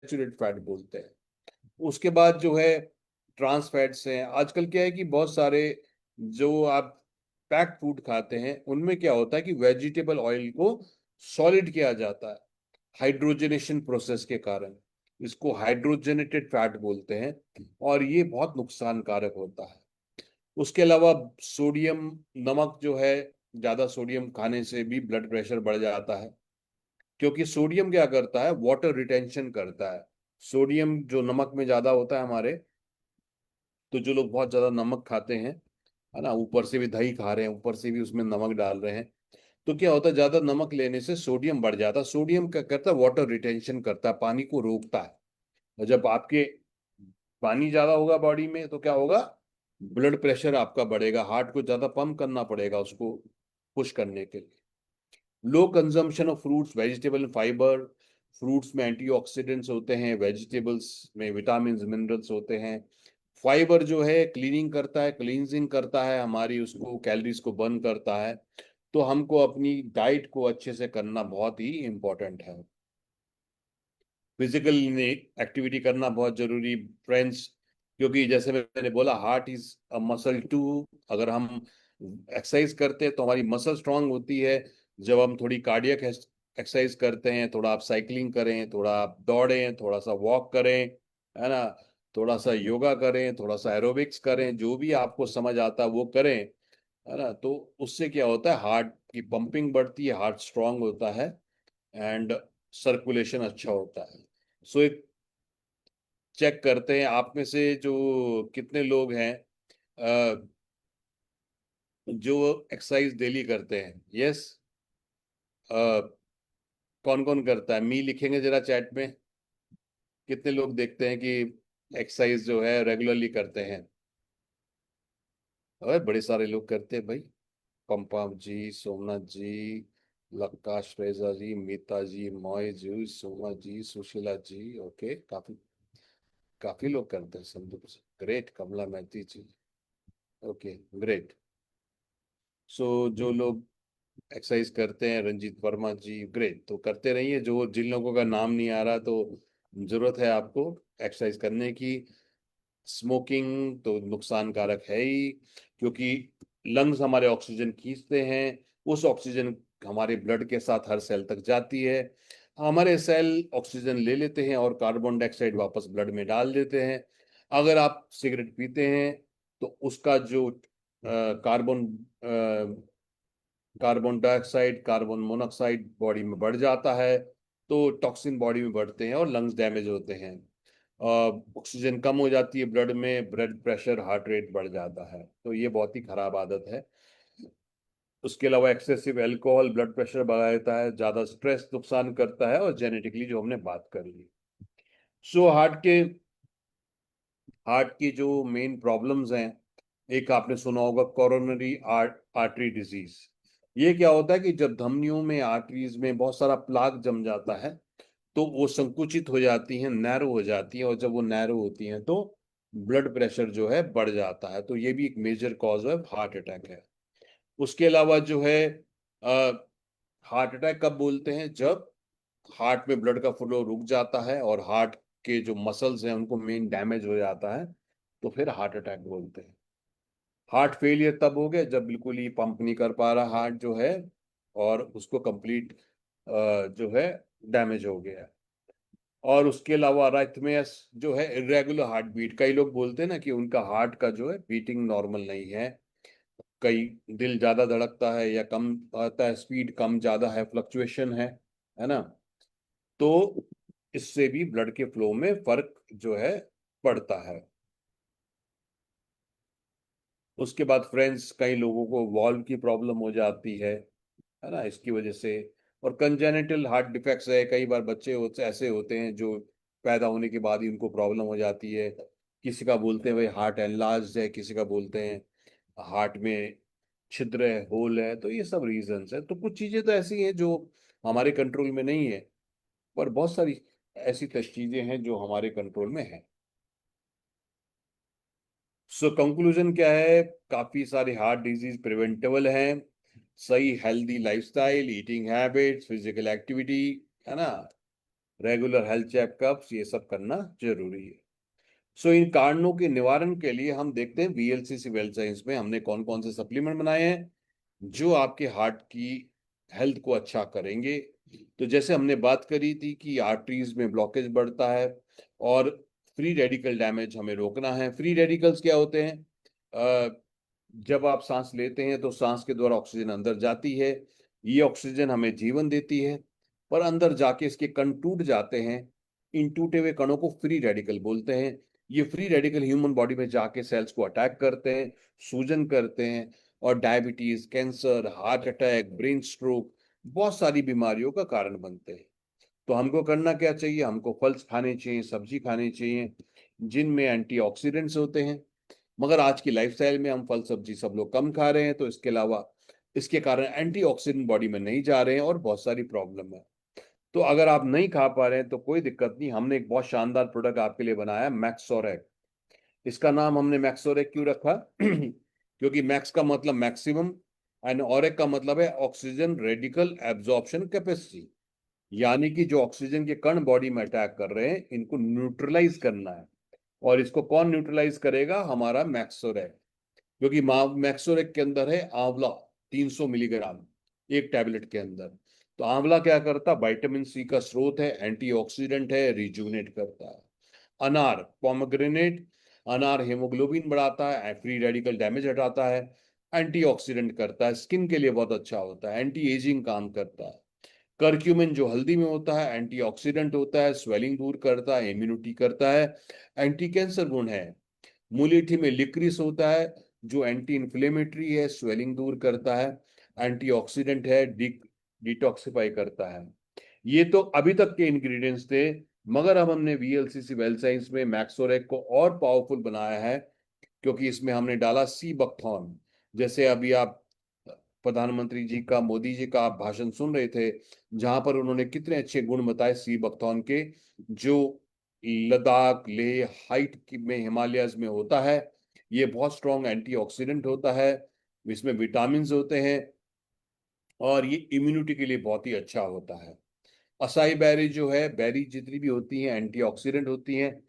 Saturated fat बोलते हैं। उसके बाद जो है ट्रांस फैट्स हैं। आजकल क्या है कि बहुत सारे जो आप पैक्ड फूड खाते हैं उनमें क्या होता है कि वेजिटेबल ऑयल को सॉलिड किया जाता है हाइड्रोजनेशन प्रोसेस के कारण। इसको हाइड्रोजनेटेड फैट बोलते हैं और ये बहुत नुकसानकारक होता है। उसके अलावा सोडियम, नमक जो है, ज्यादा सोडियम खाने से भी ब्लड प्रेशर बढ़ जाता है, क्योंकि सोडियम क्या करता है, वाटर रिटेंशन करता है। सोडियम जो नमक में ज्यादा होता है हमारे, तो जो लोग बहुत ज्यादा नमक खाते हैं, है ना, ऊपर से भी दही खा रहे हैं, ऊपर से भी उसमें नमक डाल रहे हैं, तो क्या होता है, ज्यादा नमक लेने से सोडियम बढ़ जाता है। सोडियम क्या करता है, वाटर रिटेंशन करता है, पानी को रोकता है। और जब आपके पानी ज्यादा होगा बॉडी में तो क्या होगा, ब्लड प्रेशर आपका बढ़ेगा, हार्ट को ज्यादा पंप करना पड़ेगा उसको पुश करने के लिए। Low consumption of fruits, vegetable, fibre. Fruits में एंटीऑक्सीडेंट्स होते हैं, वेजिटेबल्स में विटामिन मिनरल्स होते हैं। फाइबर जो है क्लीनिंग करता है, क्लींजिंग करता है हमारी, उसको कैलोरीज को बर्न करता है। तो हमको अपनी डाइट को अच्छे से करना बहुत ही इंपॉर्टेंट है। फिजिकल एक्टिविटी करना बहुत जरूरी फ्रेंड्स, क्योंकि जैसे मैंने बोला, heart is a muscle too. अगर हम एक्सरसाइज करते हैं तो हमारी मसल स्ट्रांग होती है। जब हम थोड़ी कार्डियक एक्सरसाइज करते हैं, थोड़ा आप साइकिलिंग करें, थोड़ा आप दौड़ें, थोड़ा सा वॉक करें, है ना, थोड़ा सा योगा करें, थोड़ा सा एरोबिक्स करें, जो भी आपको समझ आता है वो करें, है ना, तो उससे क्या होता है, हार्ट की पंपिंग बढ़ती है, हार्ट स्ट्रांग होता है एंड सर्कुलेशन अच्छा होता है। सो एक चेक करते हैं आप में से जो कितने लोग हैं जो एक्सरसाइज डेली करते हैं। यस, कौन कौन करता है, मी लिखेंगे जरा चैट में। कितने लोग देखते हैं कि एक्सरसाइज जो है रेगुलरली करते हैं। अरे बड़े सारे लोग करते हैं भाई। पंपा जी, सोमनाथ जी, लक्का, श्रेजा जी, मीता जी, मॉय जी, सोमा जी, सुशीला जी, ओके, काफी काफी लोग करते हैं। संदीप जी ग्रेट, कमला मैती जी, ओके ग्रेट। सो जो लोग एक्सरसाइज करते हैं, रंजीत वर्मा जी ग्रेट, तो करते रहिए। जो जिन लोगों का नाम नहीं आ रहा, तो जरूरत है आपको एक्सरसाइज करने की। स्मोकिंग तो नुकसानकारक है ही, क्योंकि लंग्स हमारे ऑक्सीजन खींचते हैं, उस ऑक्सीजन हमारे ब्लड के साथ हर सेल तक जाती है। हमारे सेल ऑक्सीजन ले लेते हैं और कार्बन डाइऑक्साइड वापस ब्लड में डाल देते हैं। अगर आप सिगरेट पीते हैं तो उसका जो carbon carbon dioxide, carbon monoxide body में बढ़ जाता है, तो टॉक्सिन बॉडी में बढ़ते हैं और लंग्स डैमेज होते हैं। ऑक्सीजन कम हो जाती है ब्लड में, ब्लड प्रेशर, हार्ट रेट बढ़ जाता है, तो ये बहुत ही खराब आदत है। उसके अलावा एक्सेसिव अल्कोहल ब्लड प्रेशर बढ़ा देता है, ज्यादा स्ट्रेस नुकसान करता है, और जेनेटिकली जो हमने बात कर ली। सो हार्ट की जो मेन प्रॉब्लम्स हैं, एक आपने सुना होगा कोरोनरी आर्टरी डिजीज। ये क्या होता है कि जब धमनियों में, आर्टरीज में बहुत सारा प्लाक जम जाता है, तो वो संकुचित हो जाती हैं, नैरो हो जाती हैं, और जब वो नैरो होती हैं तो ब्लड प्रेशर जो है बढ़ जाता है। तो ये भी एक major cause of heart attack है। उसके अलावा जो है, हार्ट अटैक कब बोलते हैं, जब हार्ट में ब्लड का फ्लो रुक जाता है और हार्ट के जो मसल्स हैं उनको मेन डैमेज हो जाता है, तो फिर हार्ट अटैक बोलते हैं। हार्ट फेलियर तब हो गया जब बिल्कुल ही पंप नहीं कर पा रहा हार्ट जो है, और उसको कंप्लीट जो है डैमेज हो गया है। और उसके अलावा अराइथमियास जो है, इरेगुलर हार्ट बीट, कई लोग बोलते हैं ना कि उनका हार्ट का जो है बीटिंग नॉर्मल नहीं है। कई दिल ज्यादा धड़कता है या कम आता है, स्पीड कम ज्यादा है, फ्लक्चुएशन है ना, तो इससे भी ब्लड के फ्लो में फर्क जो है पड़ता है। उसके बाद फ्रेंड्स, कई लोगों को वॉल्व की प्रॉब्लम हो जाती है ना, इसकी वजह से। और कंजेनिटल हार्ट डिफेक्ट्स है, कई बार बच्चे होते ऐसे होते हैं जो पैदा होने के बाद ही उनको प्रॉब्लम हो जाती है। किसी का बोलते हैं भाई हार्ट एनलार्ज है, किसी का बोलते हैं हार्ट में छिद्र है, होल है, तो ये सब रीजंस है। तो कुछ चीजें तो ऐसी हैं जो हमारे कंट्रोल में नहीं है, पर बहुत सारी ऐसी चीजें हैं जो हमारे कंट्रोल में है। सो कंक्लूजन क्या है, काफी सारे हार्ट डिजीज प्रिवेंटेबल हैं। सही healthy lifestyle, eating habits, physical activity, है ना, रेगुलर हेल्थ चेकअप्स, ये सब करना जरूरी है। सो इन कारणों के निवारण के लिए हम देखते हैं वीएलसीसी वेल्थ साइंस में हमने कौन कौन से सप्लीमेंट बनाए हैं जो आपके हार्ट की हेल्थ को अच्छा करेंगे। तो जैसे हमने बात करी थी कि आर्टरीज में ब्लॉकेज बढ़ता है और फ्री रेडिकल डैमेज हमें रोकना है। फ्री रेडिकल्स क्या होते हैं? जब आप सांस लेते हैं तो सांस के द्वारा ऑक्सीजन अंदर जाती है, ये ऑक्सीजन हमें जीवन देती है, पर अंदर जाके इसके कण टूट जाते हैं। इन टूटे हुए कणों को फ्री रेडिकल बोलते हैं। ये फ्री रेडिकल ह्यूमन बॉडी में जाके सेल्स को अटैक करते हैं, सूजन करते हैं और diabetes, cancer, heart attack, brain stroke, बहुत सारी बीमारियों का कारण बनते हैं। तो हमको करना क्या चाहिए? हमको फल खाने चाहिए, सब्जी खानी चाहिए जिनमें एंटीऑक्सीडेंट्स होते हैं। मगर आज की लाइफस्टाइल में हम फल सब्जी सब लोग कम खा रहे हैं, तो इसके अलावा इसके कारण एंटीऑक्सीडेंट बॉडी में नहीं जा रहे हैं और बहुत सारी प्रॉब्लम है। तो अगर आप नहीं खा पा रहे हैं तो कोई दिक्कत नहीं, हमने एक बहुत शानदार प्रोडक्ट आपके लिए बनाया, मैक्सोरेक। इसका नाम हमने मैक्सोरेक क्यों रखा? क्योंकि मैक्स का मतलब मैक्सिमम एंड ओरेक का मतलब है ऑक्सीजन रेडिकल एब्जॉर्प्शन कैपेसिटी, यानी कि जो ऑक्सीजन के कण बॉडी में अटैक कर रहे हैं इनको न्यूट्रलाइज करना है। और इसको कौन न्यूट्रलाइज करेगा? हमारा मैक्सोरेक। क्योंकि मैक्सोरेक के अंदर है आंवला, 300 मिलीग्राम एक टैबलेट के अंदर। तो आंवला क्या करता? विटामिन सी का स्रोत है, एंटीऑक्सीडेंट है, रिजुनेट करता है। अनार, पोमग्रेनेट, अनार हेमोग्लोबिन बढ़ाता है, फ्री रेडिकल डैमेज हटाता है, एंटीऑक्सीडेंट करता है, स्किन के लिए बहुत अच्छा होता है, एंटी एजिंग काम करता है। करक्यूमिन जो हल्दी में होता है एंटीऑक्सीडेंट होता है, स्वेलिंग दूर करता है, इम्यूनिटी करता है, एंटी कैंसर गुण है। मुलेठी में लिक्रिस होता है जो एंटी इंफ्लेमेटरी है, स्वेलिंग दूर करता है, एंटीऑक्सीडेंट है, डिटॉक्सिफाई करता है। ये तो अभी तक के इंग्रेडिएंट्स थे, मगर अब हमने वीएलसीसी वेल साइंस में मैक्सोरेक को और पावरफुल बनाया है, क्योंकि इसमें हमने डाला सी बकथॉर्न। जैसे अभी आप प्रधानमंत्री जी का, मोदी जी का आप भाषण सुन रहे थे, जहां पर उन्होंने कितने अच्छे गुण बताए सी बकथॉर्न के, जो लद्दाख, लेह, में हिमालयस में होता है। ये बहुत स्ट्रॉन्ग एंटीऑक्सीडेंट होता है, इसमें विटामिन होते हैं और ये इम्यूनिटी के लिए बहुत ही अच्छा होता है। असाई बेरी जो है, बेरी जितनी भी होती हैं एंटीऑक्सीडेंट होती हैं।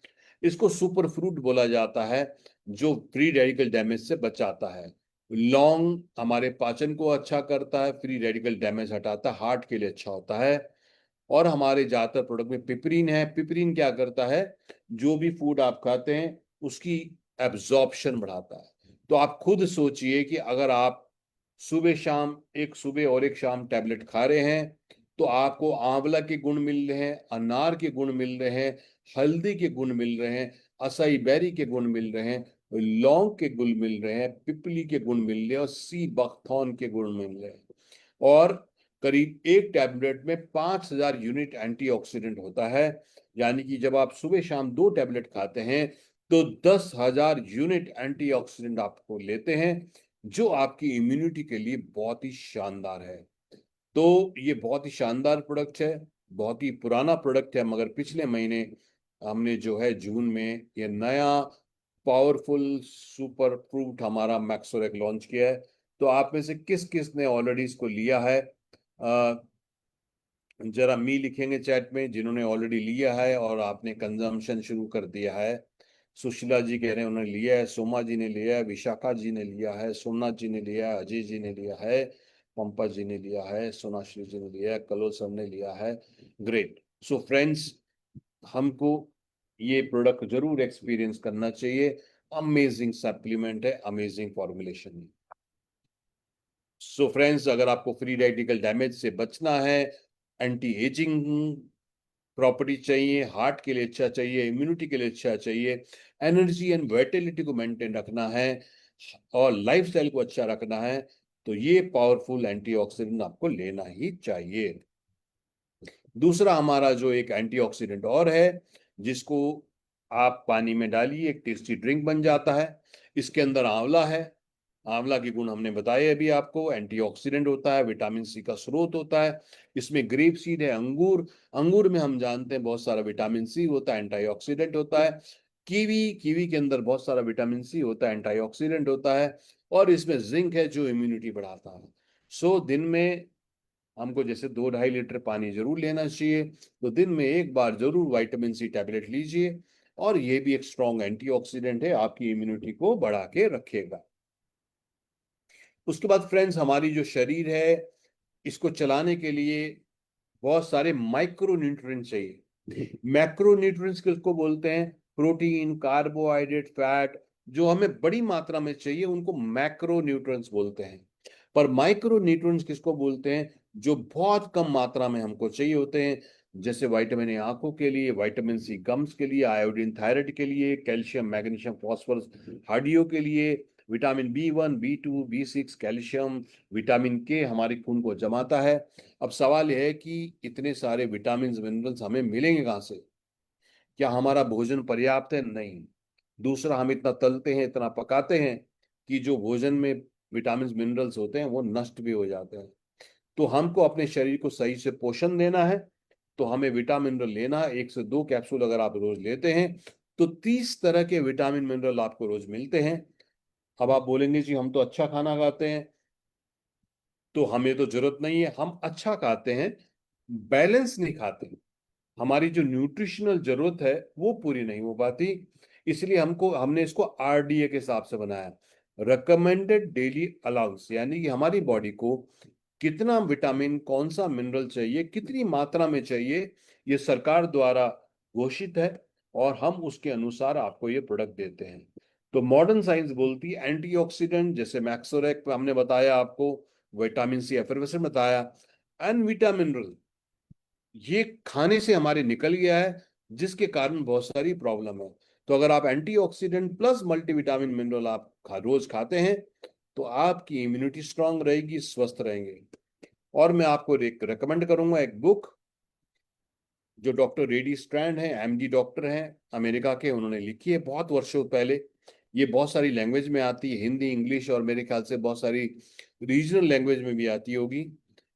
इसको सुपर फ्रूट बोला जाता है जो फ्री रेडिकल डैमेज से बचाता है। लौंग हमारे पाचन को अच्छा करता है, फ्री रेडिकल डैमेज हटाता है, हार्ट के लिए अच्छा होता है। और हमारे ज्यादातर प्रोडक्ट में पिपरीन है। पिपरीन क्या करता है? जो भी फूड आप खाते हैं उसकी एब्जॉर्प्शन बढ़ाता है। तो आप खुद सोचिए कि अगर आप सुबह शाम, एक सुबह और एक शाम टैबलेट खा रहे हैं, तो आपको आंवला के गुण मिल रहे हैं, अनार के गुण मिल रहे हैं, हल्दी के गुण मिल रहे हैं, असाई बेरी के गुण मिल रहे हैं, लौंग के गुण मिल रहे हैं, पिपली के गुण मिल रहे हैं और सी बकथॉर्न के गुण मिल रहे हैं। और करीब एक टैबलेट में 5,000 यूनिट एंटीऑक्सीडेंट होता है, यानी कि जब आप सुबह शाम 2 टैबलेट खाते हैं तो 10,000 यूनिट एंटीऑक्सीडेंट आपको लेते हैं, जो आपकी इम्यूनिटी के लिए बहुत ही शानदार है। तो ये बहुत ही शानदार प्रोडक्ट है, बहुत ही पुराना प्रोडक्ट है, मगर पिछले महीने हमने जो है जून में ये नया पावरफुल सुपर फ्रूट हमारा मैक्सोरेक लॉन्च किया है। तो आप में से किस किस ने ऑलरेडी इसको लिया है? जरा मी लिखेंगे चैट में जिन्होंने ऑलरेडी लिया है और आपने कंजम्पशन शुरू कर दिया है। सुशीला जी कह रहे हैं उन्होंने लिया है, सोमा जी ने लिया है, विशाखा जी ने लिया है, सोमनाथ जी ने लिया है, अजय जी ने लिया है, पंपा जी ने लिया है, सोनाश्री जी ने लिया है, कलोल सर ने लिया है। ग्रेट। सो फ्रेंड्स, हमको ये प्रोडक्ट जरूर एक्सपीरियंस करना चाहिए। अमेजिंग सप्लीमेंट है, अमेजिंग फॉर्मुलेशन है। सो फ्रेंड्स, अगर आपको फ्री रेडिकल डैमेज से बचना है, एंटी एजिंग प्रॉपर्टी चाहिए, हार्ट के लिए अच्छा चाहिए, इम्यूनिटी के लिए अच्छा चाहिए, एनर्जी एंड वाइटलिटी को मेंटेन रखना है और लाइफस्टाइल को अच्छा रखना है, तो ये पावरफुल एंटीऑक्सीडेंट आपको लेना ही चाहिए। दूसरा हमारा जो एक एंटीऑक्सीडेंट और है, जिसको आप पानी में डालिए, एक टेस्टी ड्रिंक बन जाता है। इसके अंदर आंवला है। आंवला के गुण हमने बताए अभी आपको, एंटीऑक्सीडेंट होता है, विटामिन सी का स्रोत होता है। इसमें ग्रेप सीड है, अंगूर, अंगूर में हम जानते हैं बहुत सारा विटामिन सी होता है, एंटीऑक्सीडेंट होता है। कीवी, कीवी के अंदर बहुत सारा विटामिन सी होता है, एंटीऑक्सीडेंट होता है। और इसमें जिंक है जो इम्यूनिटी बढ़ाता है। सो दिन में हमको जैसे 2-2.5 लीटर पानी जरूर लेना चाहिए। तो दिन में एक बार जरूर विटामिन सी टैबलेट लीजिए, और ये भी एक स्ट्रॉन्ग एंटीऑक्सीडेंट है, आपकी इम्यूनिटी को बढ़ा के रखेगा। उसके बाद फ्रेंड्स, हमारी जो शरीर है, इसको चलाने के लिए बहुत सारे माइक्रो न्यूट्रिएंट चाहिए। मैक्रो न्यूट्रिएंट्स किसको बोलते हैं? प्रोटीन, कार्बोहाइड्रेट, फैट, जो हमें बड़ी मात्रा में चाहिए उनको मैक्रो न्यूट्रिएंट्स बोलते हैं। पर माइक्रो न्यूट्रिएंट्स किसको बोलते हैं? जो बहुत कम मात्रा में हमको चाहिए होते हैं, जैसे विटामिन ए आंखों के लिए, विटामिन सी गम्स के लिए, आयोडीन थायराइड के लिए, कैल्शियम, मैग्नीशियम, फास्फोरस हड्डियों के लिए, vitamin B1, B2, B6, calcium, vitamin के हमारे खून को जमाता है। अब सवाल यह है कि इतने सारे विटामिन मिनरल्स हमें मिलेंगे कहाँ से? क्या हमारा भोजन पर्याप्त है? नहीं। दूसरा, हम इतना तलते हैं, इतना पकाते हैं कि जो भोजन में विटामिन मिनरल्स होते हैं वो नष्ट भी हो जाते हैं। तो हमको अपने शरीर को सही से पोषण देना है, तो हमें विटामिन मिनरल लेना है। 1 से 2 कैप्सूल अगर आप रोज लेते हैं तो 30 तरह के विटामिन मिनरल आपको रोज मिलते हैं। अब आप बोलेंगे जी हम तो अच्छा खाना खाते हैं, तो हमें तो जरूरत नहीं है। हम अच्छा खाते हैं, बैलेंस नहीं खाते। हमारी जो न्यूट्रिशनल जरूरत है वो पूरी नहीं हो पाती। इसलिए हमने इसको RDA के हिसाब से बनाया, रिकमेंडेड डेली अलाउंस, यानी कि हमारी बॉडी को कितना विटामिन, कौन सा मिनरल चाहिए, कितनी मात्रा में चाहिए, ये सरकार द्वारा घोषित है, और हम उसके अनुसार आपको ये प्रोडक्ट देते हैं। तो मॉडर्न साइंस बोलती है एंटीऑक्सीडेंट, जैसे मैक्सोरेक हमने बताया आपको, विटामिन सी एफर्वेसेंट बताया, एंड विटामिन, ये खाने से हमारे निकल गया है, जिसके कारण बहुत सारी प्रॉब्लम है। तो अगर आप एंटीऑक्सीडेंट प्लस मल्टीविटामिन मिनरल आप रोज खाते हैं तो आपकी इम्यूनिटी स्ट्रांग रहेगी, स्वस्थ रहेंगे। और मैं आपको रिकमेंड करूंगा एक बुक, जो डॉक्टर रेडी स्ट्रैंड है, MD डॉक्टर हैं अमेरिका के, उन्होंने लिखी है बहुत वर्षों पहले। ये बहुत सारी लैंग्वेज में आती है, हिंदी, इंग्लिश, और मेरे ख्याल से बहुत सारी रीजनल लैंग्वेज में भी आती होगी।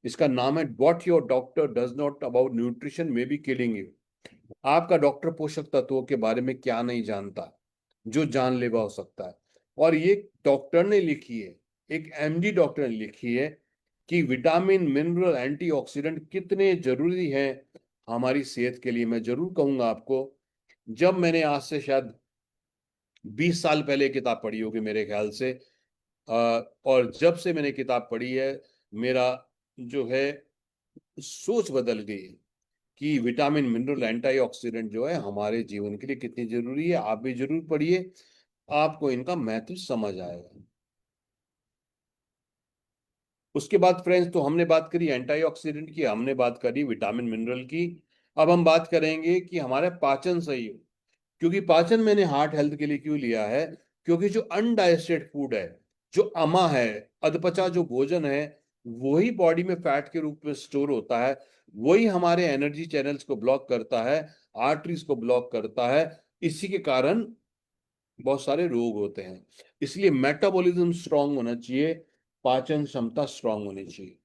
इसका नाम है what your doctor does not about nutrition may be killing you. आपका डॉक्टर पोषक तत्वों के बारे में क्या नहीं जानता, जो जानलेवा हो सकता है। और ये डॉक्टर ने लिखी है, एक MD डॉक्टर ने लिखी है कि विटामिन, मिनरल, एंटीऑक्सीडेंट कितने जरूरी हैं हमारी सेहत के लिए। मैं जरूर कहूंगा आपको, जब मैंने आज से शायद 20 साल पहले किताब पढ़ी होगी मेरे ख्याल से, और जब से मैंने किताब पढ़ी है, मेरा जो है सोच बदल गई है कि विटामिन, मिनरल, एंटीऑक्सीडेंट जो है हमारे जीवन के लिए कितनी जरूरी है। आप भी जरूर पढ़िए, आपको इनका महत्व समझ आएगा। उसके बाद फ्रेंड्स, तो हमने बात करी एंटीऑक्सीडेंट की, हमने बात करी विटामिन, मिनरल की। अब हम बात करेंगे कि हमारा पाचन सही हो। क्योंकि पाचन मैंने हार्ट हेल्थ के लिए क्यों लिया है? क्योंकि जो अनडाइजेस्टेड फूड है, जो अमा है, अधपचा जो भोजन है, वही बॉडी में फैट के रूप में स्टोर होता है, वही हमारे एनर्जी चैनल्स को ब्लॉक करता है, आर्टरीज को ब्लॉक करता है। इसी के कारण बहुत सारे रोग होते हैं। इसलिए मेटाबॉलिज्म स्ट्रांग होना चाहिए, पाचन क्षमता स्ट्रांग होनी चाहिए।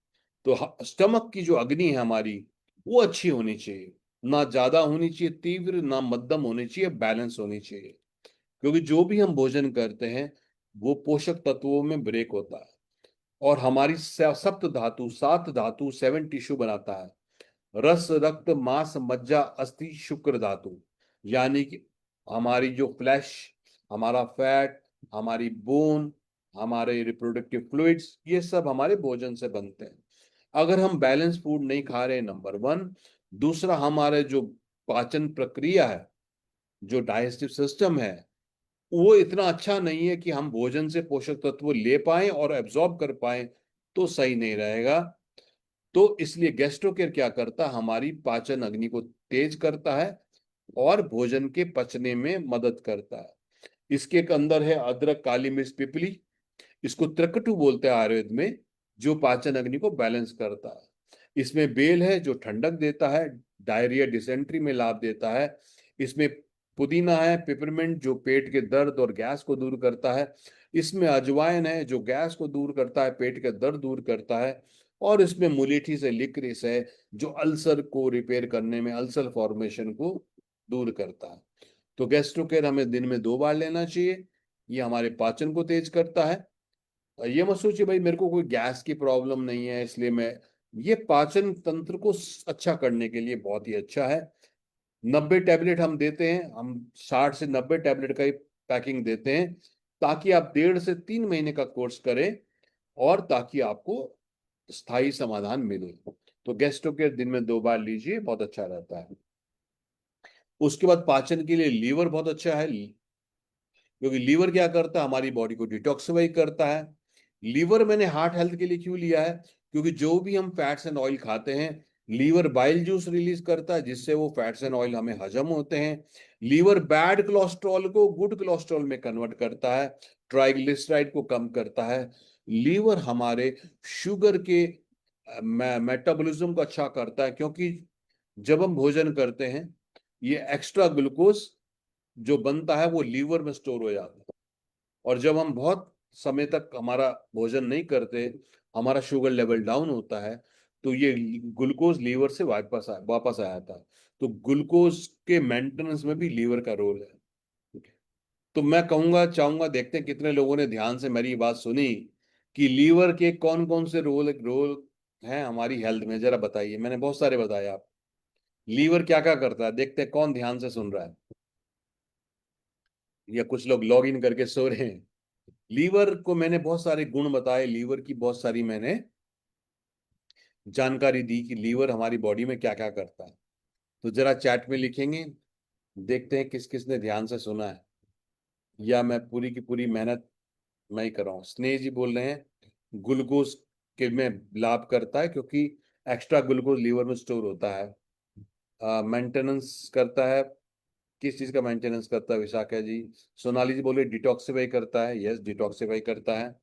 तो स्टमक की जो अग्नि है हमारी, वो अच्छी होनी चाहिए, ना ज्यादा होनी चाहिए तीव्र, ना मध्यम होनी चाहिए, बैलेंस होनी चाहिए। क्योंकि जो भी हम भोजन करते हैं वो पोषक तत्वों में ब्रेक होता है, और हमारी सप्त धातु, 7 धातु, 7 टिश्यू बनाता है। रस, रक्त, मांस, मज्जा, अस्थि, शुक्र धातु, यानी कि हमारी जो फ्लैश, हमारा फैट, हमारी बोन, हमारे रिप्रोडक्टिव फ्लूइड्स, ये सब हमारे भोजन से बनते हैं। अगर हम बैलेंस फूड नहीं खा रहे, नंबर 1। दूसरा, हमारे जो पाचन प्रक्रिया है, जो डाइजेस्टिव सिस्टम है, वो इतना अच्छा नहीं है कि हम भोजन से पोषक तत्व ले पाए और एब्जॉर्ब कर पाए, तो सही नहीं रहेगा। तो इसलिए गैस्ट्रोकेयर क्या करता है? हमारी पाचन अग्नि को तेज करता है और भोजन के पचने में मदद करता है। इसके एक अंदर है अदरक, काली मिर्च, पिपली, इसको त्रिकटु बोलते हैं आयुर्वेद में, जो पाचन अग्नि को बैलेंस करता है। इसमें बेल है जो ठंडक देता है, डायरिया, डिसेंट्री में लाभ देता है। इसमें पुदीना है, पिपरमिंट, जो पेट के दर्द और गैस को दूर करता है। इसमें अजवाइन है जो गैस को दूर करता है, पेट के दर्द दूर करता है। और इसमें मुलेठी से लिक्रिस है, जो अल्सर को रिपेयर करने में, अल्सर फॉर्मेशन को दूर करता है। तो गैस्ट्रोकेयर हमें दिन में 2 बार लेना चाहिए। ये हमारे पाचन को तेज करता है। ये मत सोचिए भाई मेरे को कोई गैस की प्रॉब्लम नहीं है इसलिए मैं ये पाचन तंत्र को अच्छा करने के लिए बहुत ही अच्छा है। 90 टैबलेट हम देते हैं, हम 60 से 90 टैबलेट का ही पैकिंग देते हैं, ताकि आप 1.5 से 3 महीने का कोर्स करें और ताकि आपको स्थायी समाधान मिले। तो गैस्ट्रोकेयर दिन में 2 बार लीजिए, बहुत अच्छा रहता है। उसके बाद पाचन के लिए लीवर बहुत अच्छा है, क्योंकि लीवर क्या करता है, हमारी बॉडी को डिटॉक्सिफाई करता है। लीवर मैंने हार्ट हेल्थ के लिए क्यों लिया है, क्योंकि जो भी हम फैट्स एंड ऑयल खाते हैं, लीवर बाइल जूस रिलीज करता है, जिससे वो फैट्स एंड ऑयल हमें हजम होते हैं। लीवर बैड कोलेस्ट्रॉल को गुड कोलेस्ट्रॉल में कन्वर्ट करता है, ट्राइग्लिसराइड को कम करता है। लीवर हमारे शुगर के मेटाबॉलिज्म को अच्छा करता है, क्योंकि जब हम भोजन करते हैं, ये एक्स्ट्रा ग्लूकोज जो बनता है वो लीवर में स्टोर हो जाता है। और जब हम बहुत समय तक हमारा भोजन नहीं करते, हमारा शुगर लेवल डाउन होता है, तो ये ग्लूकोज लीवर से वापस आ जाता है। तो ग्लूकोज के मेंटेनेंस में भी लीवर का रोल है। तो मैं कहूंगा, चाहूंगा, देखते हैं कितने लोगों ने ध्यान से मेरी बात सुनी कि लीवर के कौन कौन से रोल रोल हैं हमारी हेल्थ में, जरा बताइए। मैंने बहुत सारे बताए, आप लीवर क्या क्या करता है, देखते हैं कौन ध्यान से सुन रहा है, या कुछ लोग लॉग इन करके सो रहे हैं। लीवर को मैंने बहुत सारे गुण बताए, लीवर की बहुत सारी मैंने जानकारी दी कि लीवर हमारी बॉडी में क्या क्या करता है। तो जरा चैट में लिखेंगे, देखते हैं किस किस ने ध्यान से सुना है, या मैं पूरी की पूरी मेहनत मैं ही कर रहा हूँ। स्नेह जी बोल रहे हैं ग्लूकोज के में लाभ करता है, क्योंकि एक्स्ट्रा ग्लूकोज लीवर में स्टोर होता है। मेंटेनेंस करता है, किस चीज का मेंटेनेंस करता है विशाखा जी? सोनाली जी बोले डिटॉक्सिफाई करता है, यस डिटॉक्सिफाई करता है।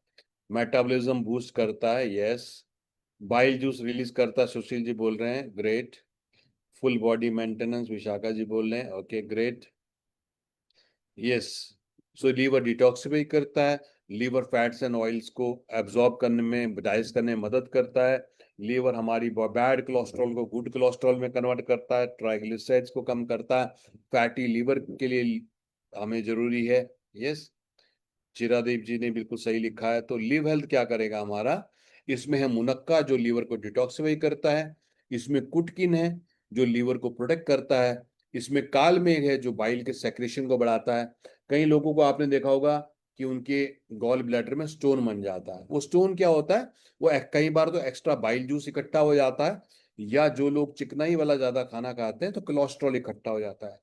मेटाबॉलिज्म बूस्ट करता है, यस। बाइल जूस रिलीज करता है, सुशील जी बोल रहे हैं, great. Full body maintenance, Vishakha ji बोल रहे हैं, okay great, yes. So liver detoxify करता है, लीवर फैट्स एंड ऑयल्स को एब्जॉर्ब करने में, डाइजेस्ट करने में मदद करता है। लीवर हमारी बैड कोलेस्ट्रॉल को गुड कोलेस्ट्रॉल में कन्वर्ट करता है, ट्राइग्लिसराइड्स को कम करता है। फैटी लीवर के लिए हमें जरूरी है, यस। चिरादेव जी ने बिल्कुल सही लिखा है। तो लिव हेल्थ क्या करेगा हमारा, इसमें है मुनक्का जो लीवर को डिटॉक्सिफाई करता है, इसमें कुटकिन है जो लीवर को प्रोटेक्ट करता है, इसमें काल मेघ है जो बाइल के सेक्रेशन को बढ़ाता है। कई लोगों को आपने देखा होगा कि उनके गॉल ब्लैडर में स्टोन बन जाता है। वो स्टोन क्या होता है, वो कई बार तो एक्स्ट्रा बाइल जूस इकट्ठा हो जाता है, या जो लोग चिकनाई वाला ज्यादा खाना खाते हैं तो कोलेस्ट्रॉल इकट्ठा हो जाता है।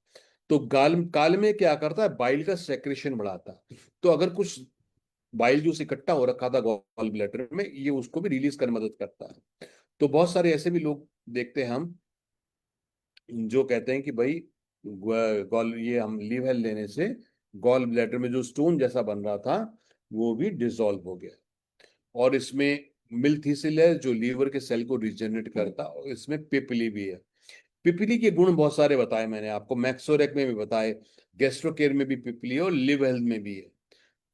तो गाल काल में क्या करता है, बाइल का सेक्रेशन बढ़ाता है। तो अगर कुछ बाइल जूस इकट्ठा हो रखा था गॉल ब्लैडर में, ये उसको भी रिलीज करने में मदद करता है। तो बहुत सारे ऐसे भी लोग देखते हैं हम, जो कहते हैं कि भाई गॉल ये हम लीव हेल्थ लेने से गॉल ब्लैडर में जो स्टोन जैसा बन रहा था वो भी डिसॉल्व हो गया। और इसमें मिल्थिसिल है जो लीवर के सेल को रिजेनरेट करता है, और इसमें पिपली भी है। पिपली के गुण बहुत सारे बताए मैंने आपको, मैक्सोरेक में भी बताए, गैस्ट्रोकेयर में भी पिपली है और लिव हेल्थ में भी है।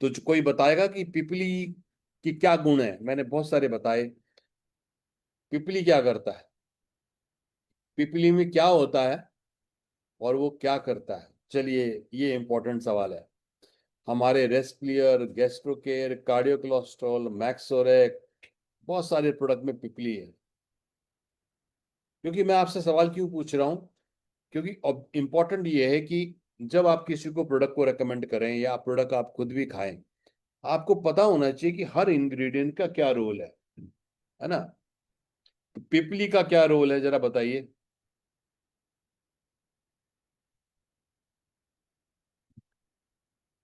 तो जो कोई बताएगा कि पिपली की क्या गुण है, मैंने बहुत सारे बताए। पिपली क्या करता है, पिपली में क्या होता है और वो क्या करता है, चलिए ये इंपॉर्टेंट सवाल है। हमारे रेस्पियर, गैस्ट्रोकेयर, कार्डियो कोलेस्ट्रॉल, मैक्सोरेक, बहुत सारे प्रोडक्ट में पिपली है। क्योंकि मैं आपसे सवाल क्यों पूछ रहा हूँ, क्योंकि अब इंपॉर्टेंट ये है कि जब आप किसी को प्रोडक्ट को रेकमेंड करें या प्रोडक्ट आप खुद भी खाएं, आपको पता होना चाहिए कि हर इंग्रेडिएंट का क्या रोल है ना? तो पिपली का क्या रोल है, जरा बताइए।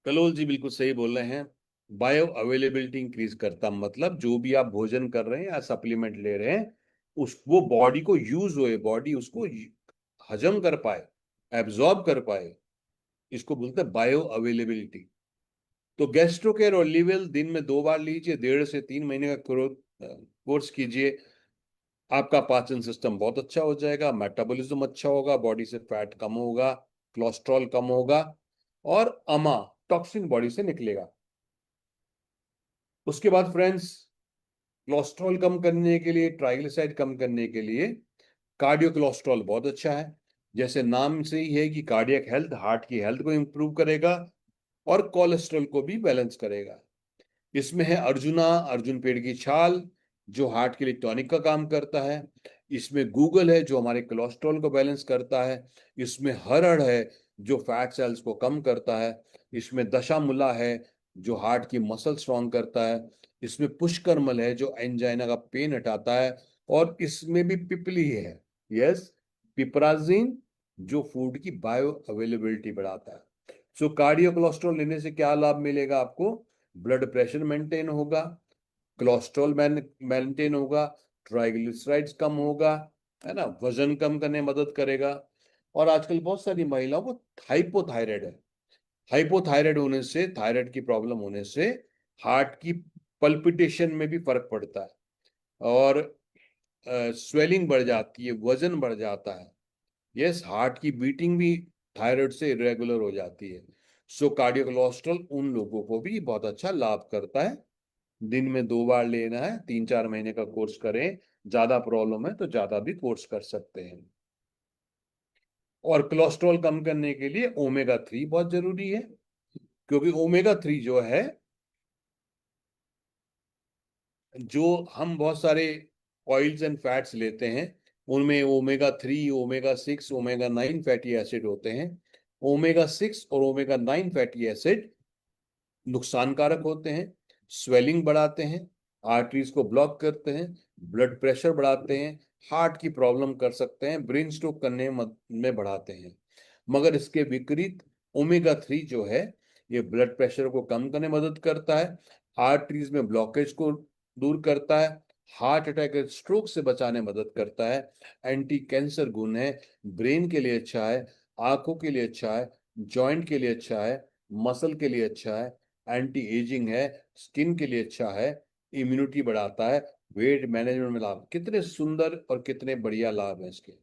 कलोल जी बिल्कुल सही बोल रहे हैं, बायो अवेलेबिलिटी इंक्रीज करता, मतलब जो भी आप भोजन कर रहे हैं या सप्लीमेंट ले रहे हैं, उस वो बॉडी को यूज होए, बॉडी उसको हजम कर पाए, एब्जॉर्ब कर पाए, इसको बोलते हैं बायो अवेलेबिलिटी। तो गैस्ट्रोकेयर और लिवेल दिन में 2 बार लीजिए, 1.5 से 3 महीने का कोर्स कीजिए, आपका पाचन सिस्टम बहुत अच्छा हो जाएगा, मेटाबॉलिज्म अच्छा होगा, बॉडी से फैट कम होगा, कोलेस्ट्रॉल कम होगा, और अमा टॉक्सिन बॉडी से निकलेगा। उसके बाद फ्रेंड्स, कोलेस्ट्रॉल कम करने के लिए, ट्राइग्लिसराइड कम करने के लिए कार्डियो कोलेस्ट्रॉल बहुत अच्छा है। जैसे नाम से ही है कि कार्डियक हेल्थ, हार्ट की हेल्थ को इंप्रूव करेगा और कोलेस्ट्रॉल को भी बैलेंस करेगा। इसमें है अर्जुना, अर्जुन पेड़ की छाल, जो हार्ट के लिए टॉनिक का काम करता है। इसमें गूगल है जो हमारे कोलेस्ट्रॉल को बैलेंस करता है। इसमें हरड़ है जो फैट सेल्स को कम करता है। इसमें दशामूला है जो हार्ट की मसल स्ट्रॉन्ग करता है। इसमें पुष्करमल है जो एंजाइना का पेन हटाता है। और इसमें भी पिपली है, यस, पिपराजिन, जो फूड की बायो अवेलेबिलिटी बढ़ाता है। सो कार्डियो कोलेस्ट्रॉल लेने से क्या लाभ मिलेगा आपको? ब्लड प्रेशर मेंटेन होगा, कोलेस्ट्रॉल मेंटेन होगा, ट्राइग्लिसराइड्स कम होगा, है ना, वजन कम करने में मदद करेगा। और आजकल बहुत सारी महिलाओं को हाइपोथायराइड है। हाइपोथायराइड होने से, थायराइड की प्रॉब्लम होने से हार्ट की पल्पिटेशन में भी फर्क पड़ता है और स्वेलिंग बढ़ जाती है, वजन बढ़ जाता है। यस, हार्ट की बीटिंग भी थायराइड से इरेगुलर हो जाती है। सो कार्डियो कोलेस्ट्रॉल उन लोगों को भी बहुत अच्छा लाभ करता है। दिन में 2 बार लेना है, 3-4 महीने का कोर्स करें। ज्यादा प्रॉब्लम है तो ज्यादा भी कोर्स कर सकते हैं। और कोलेस्ट्रॉल कम करने के लिए ओमेगा 3 बहुत जरूरी है, क्योंकि ओमेगा 3 जो है, जो हम बहुत सारे ऑयल्स एंड फैट्स लेते हैं उनमें omega 3, omega 6, omega 9 fatty acid होते हैं। ओमेगा 6 और ओमेगा 9 फैटी एसिड नुकसानकारक होते हैं, स्वेलिंग बढ़ाते हैं, आर्टरीज को ब्लॉक करते हैं, ब्लड प्रेशर बढ़ाते हैं, हार्ट की प्रॉब्लम कर सकते हैं, ब्रेन स्ट्रोक करने में बढ़ाते हैं। मगर इसके विपरीत ओमेगा 3 जो है, ये ब्लड प्रेशर को कम करने में मदद करता है, आर्टरीज में ब्लॉकेज को दूर करता है, हार्ट अटैक और स्ट्रोक से बचाने में मदद करता है, एंटी कैंसर गुण है, ब्रेन के लिए अच्छा है, आंखों के लिए अच्छा है, जॉइंट के लिए अच्छा है, मसल के लिए अच्छा है, एंटी एजिंग है, स्किन के लिए अच्छा है, इम्यूनिटी बढ़ाता है, वेट मैनेजमेंट में लाभ। कितने सुंदर और कितने बढ़िया लाभ है इसके।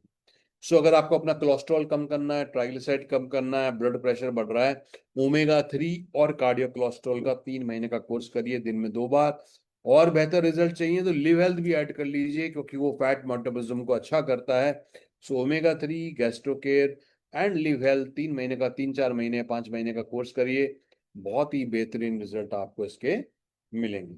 सो अगर आपको अपना कोलेस्ट्रॉल कम करना है, ट्राइग्लिसराइड कम करना है, ब्लड प्रेशर बढ़ रहा है, ओमेगा 3 और कार्डियो कोलेस्ट्रॉल का 3 महीने का कोर्स करिए, दिन में 2 बार। और बेहतर रिजल्ट चाहिए तो लिव हेल्थ भी ऐड कर लीजिए, क्योंकि वो फैट मेटाबॉलिज्म को अच्छा करता है। So omega 3, Gastrocare and Liv Health, 3 महीने का, 3-4 महीने, 5 महीने का कोर्स करिए। बहुत ही बेहतरीन रिजल्ट आपको इसके मिलेंगे।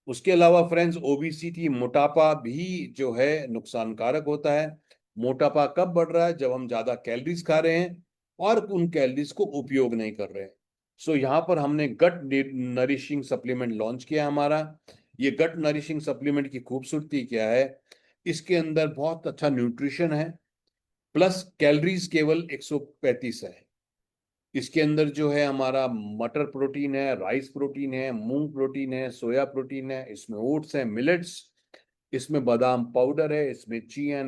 उसके अलावा फ्रेंड्स, ओबेसिटी, मोटापा भी जो है नुकसानकारक होता है। मोटापा कब बढ़ रहा है? जब हम ज्यादा कैलोरीज खा रहे हैं और उन कैलोरीज को उपयोग नहीं कर रहे हैं। सो यहाँ पर हमने गट नरिशिंग सप्लीमेंट लॉन्च किया हमारा। ये गट नरिशिंग सप्लीमेंट की खूबसूरती क्या है? इसके अंदर बहुत अच्छा न्यूट्रिशन है, प्लस कैलोरीज केवल 135 है। इसके अंदर जो है हमारा मटर प्रोटीन है, राइस प्रोटीन है, मूंग प्रोटीन है, सोया प्रोटीन है, इसमें ओट्स है, मिलेट्स, इसमें बादाम पाउडर है, इसमें चिया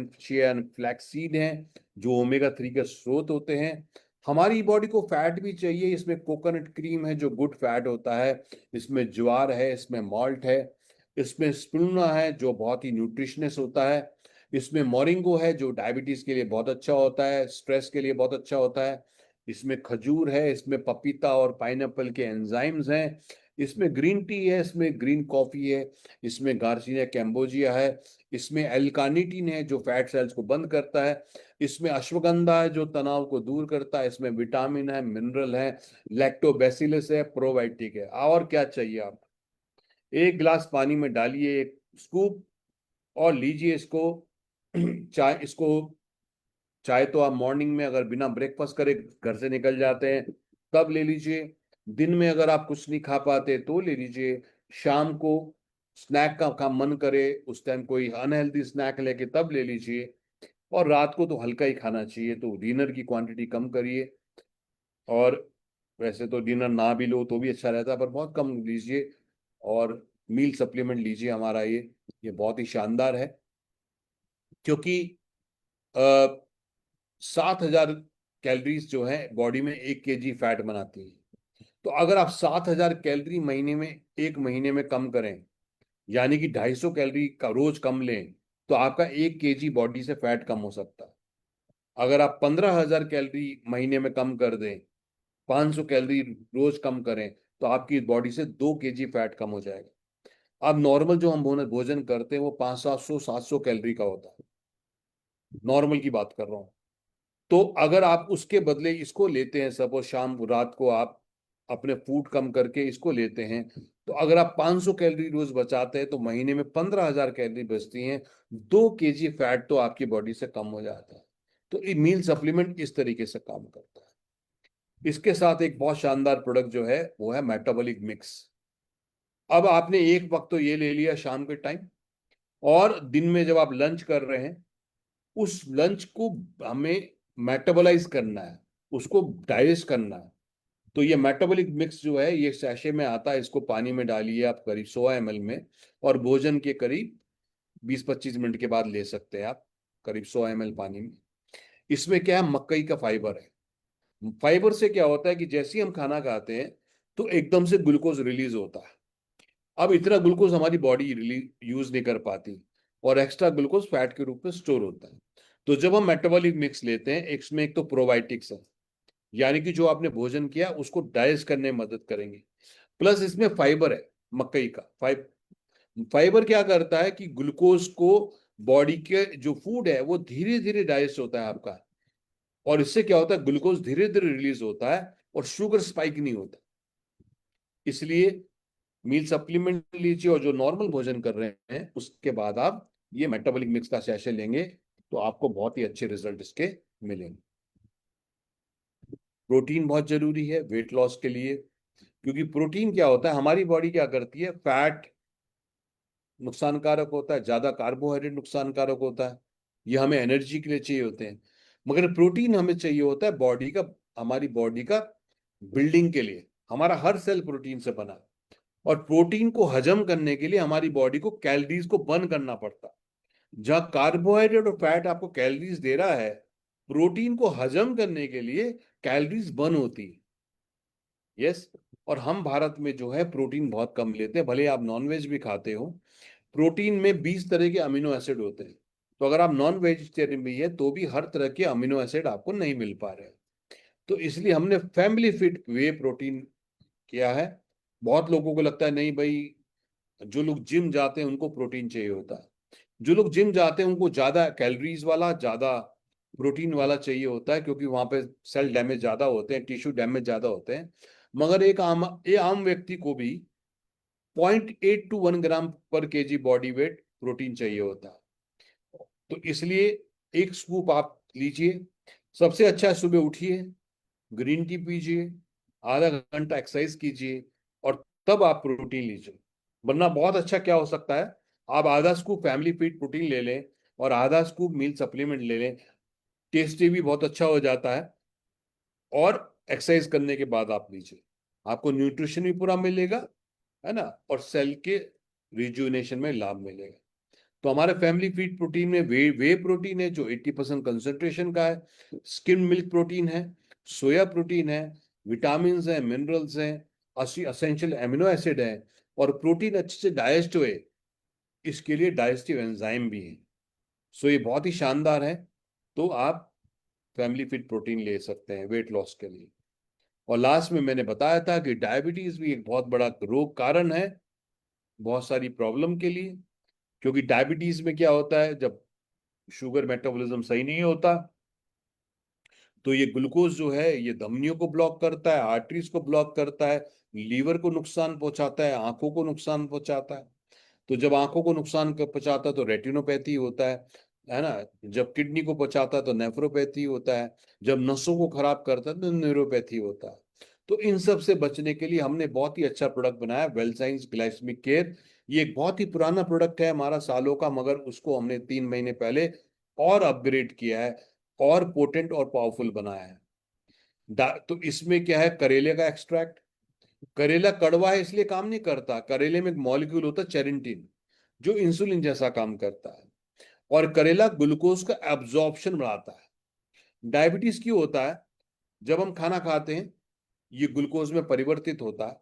एंड फ्लैक्सीड है, जो ओमेगा 3 के स्रोत होते हैं। हमारी बॉडी को फैट भी चाहिए, इसमें कोकोनट क्रीम है जो गुड फैट होता है, इसमें ज्वार है, इसमें मॉल्ट है, इसमें स्पिरुलिना है जो बहुत ही न्यूट्रिशनस होता है, इसमें मोरिंगो है जो डायबिटीज के लिए बहुत अच्छा होता है, स्ट्रेस के लिए बहुत अच्छा होता है, इसमें खजूर है, इसमें पपीता और पाइनएप्पल के एंजाइम्स हैं, इसमें ग्रीन टी है, इसमें ग्रीन कॉफी है, इसमें गार्सिनिया कैम्बोजिया है, इसमें एल्कानिटिन है जो फैट सेल्स को बंद करता है, इसमें अश्वगंधा है जो तनाव को दूर करता है, इसमें विटामिन है, मिनरल है, लैक्टोबैसिलस है, प्रोबायोटिक है। और क्या चाहिए आप? एक गिलास पानी में डालिए एक स्कूप और लीजिए इसको। चाय इसको, चाहे तो आप मॉर्निंग में अगर बिना ब्रेकफास्ट करे घर से निकल जाते हैं तब ले लीजिए, दिन में अगर आप कुछ नहीं खा पाते तो ले लीजिए, शाम को स्नैक का मन करे उस टाइम कोई अनहेल्दी स्नैक लेके तब ले लीजिए, और रात को तो हल्का ही खाना चाहिए, तो डिनर की क्वांटिटी कम करिए। और वैसे तो डिनर ना भी लो तो भी अच्छा रहता है, पर बहुत कम लीजिए। और मील सप्लीमेंट लीजिए हमारा, ये बहुत ही शानदार है, क्योंकि 7,000 कैलोरीज जो है बॉडी में 1 kg फैट बनाती है। तो अगर आप 7,000 कैलोरी महीने में, 1 महीने में कम करें, यानी कि 250 कैलोरी का रोज कम लें, तो आपका 1 kg बॉडी से फैट कम हो सकता है। अगर आप 15,000 कैलोरी महीने में कम कर दें, 500 कैलोरी रोज कम करें, तो आपकी बॉडी से 2 kg फैट कम हो जाएगा। अब नॉर्मल जो हम भोजन करते हैं वो 500-700 कैलोरी का होता है, नॉर्मल की बात कर रहा हूँ। तो अगर आप उसके बदले इसको लेते हैं, सपोज शाम रात को आप अपने फूड कम करके इसको लेते हैं, तो अगर आप 500 कैलोरी रोज बचाते हैं तो महीने में 15,000 कैलोरी बचती हैं। 2 kg फैट तो आपकी बॉडी से कम हो जाता है। तो ये मील सप्लीमेंट इस तरीके से काम करता है। इसके साथ एक बहुत शानदार प्रोडक्ट जो है वो है मेटाबॉलिक मिक्स। अब आपने एक वक्त तो ये ले लिया शाम के टाइम, और दिन में जब आप लंच कर रहे हैं, उस लंच को हमें मेटाबोलाइज करना है, उसको डाइजेस्ट करना है। तो ये मेटाबॉलिक मिक्स जो है ये सैशे में आता है, इसको पानी में डालिए आप करीब 100 ml में, और भोजन के करीब 20-25 मिनट के बाद ले सकते हैं आप, करीब 100 ml पानी में। इसमें क्या है, मकई का फाइबर है। फाइबर से क्या होता है कि जैसे ही हम खाना खाते हैं तो एकदम से ग्लूकोज रिलीज होता है। अब इतना ग्लूकोज हमारी बॉडी यूज नहीं कर पाती, और एक्स्ट्रा ग्लूकोज फैट के रूप में स्टोर होता है। तो जब हम मेटाबॉलिक मिक्स लेते हैं, इसमें एक तो प्रोबायोटिक्स है, यानी कि जो आपने भोजन किया उसको डाइजेस्ट करने में मदद करेंगे, प्लस इसमें फाइबर है, मकई का फाइबर क्या करता है कि ग्लूकोज को, बॉडी के जो फूड है वो धीरे धीरे डाइजेस्ट होता है आपका, और इससे क्या होता है, ग्लूकोज धीरे धीरे रिलीज होता है और शुगर स्पाइक नहीं होता। इसलिए मील सप्लीमेंट लीजिए, और जो नॉर्मल भोजन कर रहे हैं उसके बाद आप ये मेटाबॉलिक मिक्स का सैशे लेंगे तो आपको बहुत ही अच्छे रिजल्ट इसके मिलेंगे। प्रोटीन बहुत जरूरी है वेट लॉस के लिए, क्योंकि प्रोटीन क्या होता है, हमारी बॉडी क्या करती है, फैट नुकसानकारक होता है, ज्यादा कार्बोहाइड्रेट नुकसानकारक होता है, ये हमें एनर्जी के लिए चाहिए होते हैं। मगर प्रोटीन हमें चाहिए होता है बॉडी का, हमारी बॉडी का बिल्डिंग के लिए। हमारा हर सेल प्रोटीन से बना है, और प्रोटीन को हजम करने के लिए हमारी बॉडी को कैलोरीज को बर्न करना पड़ता है। जहां कार्बोहाइड्रेट और फैट आपको कैलोरीज दे रहा है, प्रोटीन को हजम करने के लिए कैलोरीज बर्न होती है। यस। और हम भारत में जो है प्रोटीन बहुत कम लेते हैं, भले आप नॉनवेज भी खाते हो। प्रोटीन में 20 तरह के अमीनो एसिड होते हैं, तो अगर आप नॉन वेजिटेरियन भी है तो भी हर तरह के अमीनो एसिड आपको नहीं मिल पा रहे हैं। तो इसलिए हमने फैमिली फिट वे प्रोटीन किया है। बहुत लोगों को लगता है नहीं भाई, जो लोग जिम जाते हैं उनको प्रोटीन चाहिए होता है। जो लोग जिम जाते हैं उनको ज्यादा कैलोरीज वाला, ज्यादा प्रोटीन वाला चाहिए होता है, क्योंकि वहां पे सेल डैमेज ज्यादा होते हैं, टिश्यू डैमेज ज्यादा होते हैं। मगर एक आम व्यक्ति को भी 0.8 to 1 ग्राम पर केजी बॉडी वेट प्रोटीन चाहिए होता है। तो इसलिए एक स्कूप आप लीजिए। सबसे अच्छा है सुबह उठिए, ग्रीन टी पीजिए, आधा घंटा एक्सरसाइज कीजिए, और तब आप प्रोटीन लीजिए। वरना बहुत अच्छा क्या हो सकता है, आप आधा स्कूप फैमिली फीड प्रोटीन ले लें और आधा स्कूप मील सप्लीमेंट ले लें, टेस्टी भी बहुत अच्छा हो जाता है, और एक्सरसाइज करने के बाद आप लीजिए, आपको न्यूट्रिशन भी पूरा मिलेगा, है ना, और सेल के रिजुविनेशन में लाभ मिलेगा। तो हमारे फैमिली फीड प्रोटीन में वे प्रोटीन है जो 80% कंसंट्रेशन का है, स्किम मिल्क प्रोटीन है, सोया प्रोटीन है, विटामिन है, मिनरल्स हैं, असेंशियल एमिनो एसिड है, और प्रोटीन अच्छे से डाइजेस्ट हुए इसके लिए डाइजेस्टिव एंजाइम भी है। सो ये बहुत ही शानदार है। तो आप फैमिली फिट प्रोटीन ले सकते हैं वेट लॉस के लिए। और लास्ट में मैंने बताया था कि डायबिटीज भी एक बहुत बड़ा रोग कारण है, बहुत सारी प्रॉब्लम के लिए। क्योंकि डायबिटीज में क्या होता है, जब शुगर मेटाबॉलिज्म सही नहीं होता तो ये ग्लूकोज जो है ये धमनियों को ब्लॉक करता है, आर्टरीज को ब्लॉक करता है, लीवर को नुकसान पहुंचाता है, आंखों को नुकसान पहुंचाता है। तो जब आंखों को नुकसान पहुंचाता है तो रेटिनोपैथी होता है ना। जब किडनी को पहुंचाता है तो नेफ्रोपैथी होता है। जब नसों को खराब करता है तो न्यूरोपैथी होता है। तो इन सब से बचने के लिए हमने बहुत ही अच्छा प्रोडक्ट बनाया, वेलसाइंस ग्लाइसेमिक केयर। ये एक बहुत ही पुराना प्रोडक्ट है हमारा, सालों का, मगर उसको हमने 3 महीने पहले और अपग्रेड किया है, और पोटेंट और पावरफुल बनाया है। तो इसमें क्या है, करेले का एक्सट्रैक्ट। करेला कड़वा है इसलिए काम नहीं करता, करेले में एक मॉलिक्यूल होता है चेरेंटिन, जो इंसुलिन जैसा काम करता है, और करेला ग्लूकोज का एब्जॉर्प्शन बढ़ाता है। डायबिटीज क्यों होता है, जब हम खाना खाते हैं ये ग्लूकोज में परिवर्तित होता है।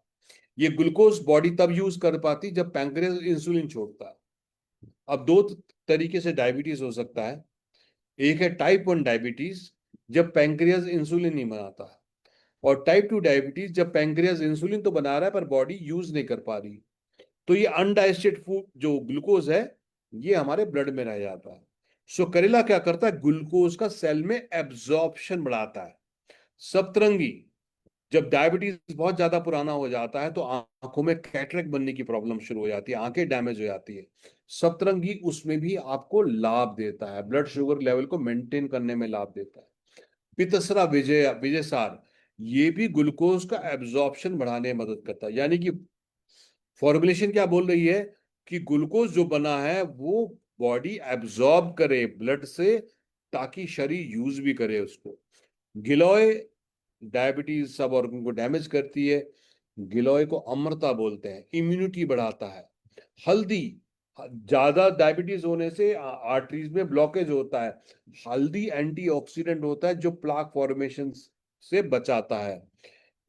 ये ग्लूकोज बॉडी तब यूज कर पाती जब पैंक्रियास इंसुलिन छोड़ता है। अब दो तरीके से डायबिटीज हो सकता है। एक है टाइप 1 डायबिटीज, जब पैंक्रियास इंसुलिन नहीं बनाता है। और टाइप 2 डायबिटीज, जब पैंक्रियास इंसुलिन तो बना रहा है पर बॉडी यूज नहीं कर पा रही। तो ये अनडाइजेस्टेड फूड जो ग्लूकोज है ये हमारे ब्लड में रह जाता है। सो करेला क्या करता है, ग्लूकोज का सेल में एब्जॉर्प्शन बढ़ाता है। सप्तरंगी जब डायबिटीज बहुत ज्यादा पुराना हो जाता है तो आंखों में कैटरेक्ट बनने की प्रॉब्लम शुरू हो जाती है, आंखें डैमेज हो जाती है। सतरंगी उसमें भी आपको लाभ देता है, ब्लड शुगर लेवल को मेंटेन करने में लाभ देता है। पितसरा विजय विजयसार, ये भी ग्लूकोज का एब्जॉर्प्शन बढ़ाने में मदद करता है। यानी कि फॉर्मुलेशन क्या बोल रही है कि ग्लूकोज जो बना है वो बॉडी एब्जॉर्ब करे ब्लड से, ताकि शरीर यूज भी करे उसको। गिलोय डायबिटीज सब ऑर्गन को डैमेज करती है। गिलोय को अमृता बोलते हैं, इम्यूनिटी बढ़ाता है। हल्दी, ज्यादा डायबिटीज होने से आर्टरीज में ब्लॉकेज होता है, हल्दी एंटीऑक्सीडेंट होता है जो प्लाक फॉर्मेशन से बचाता है।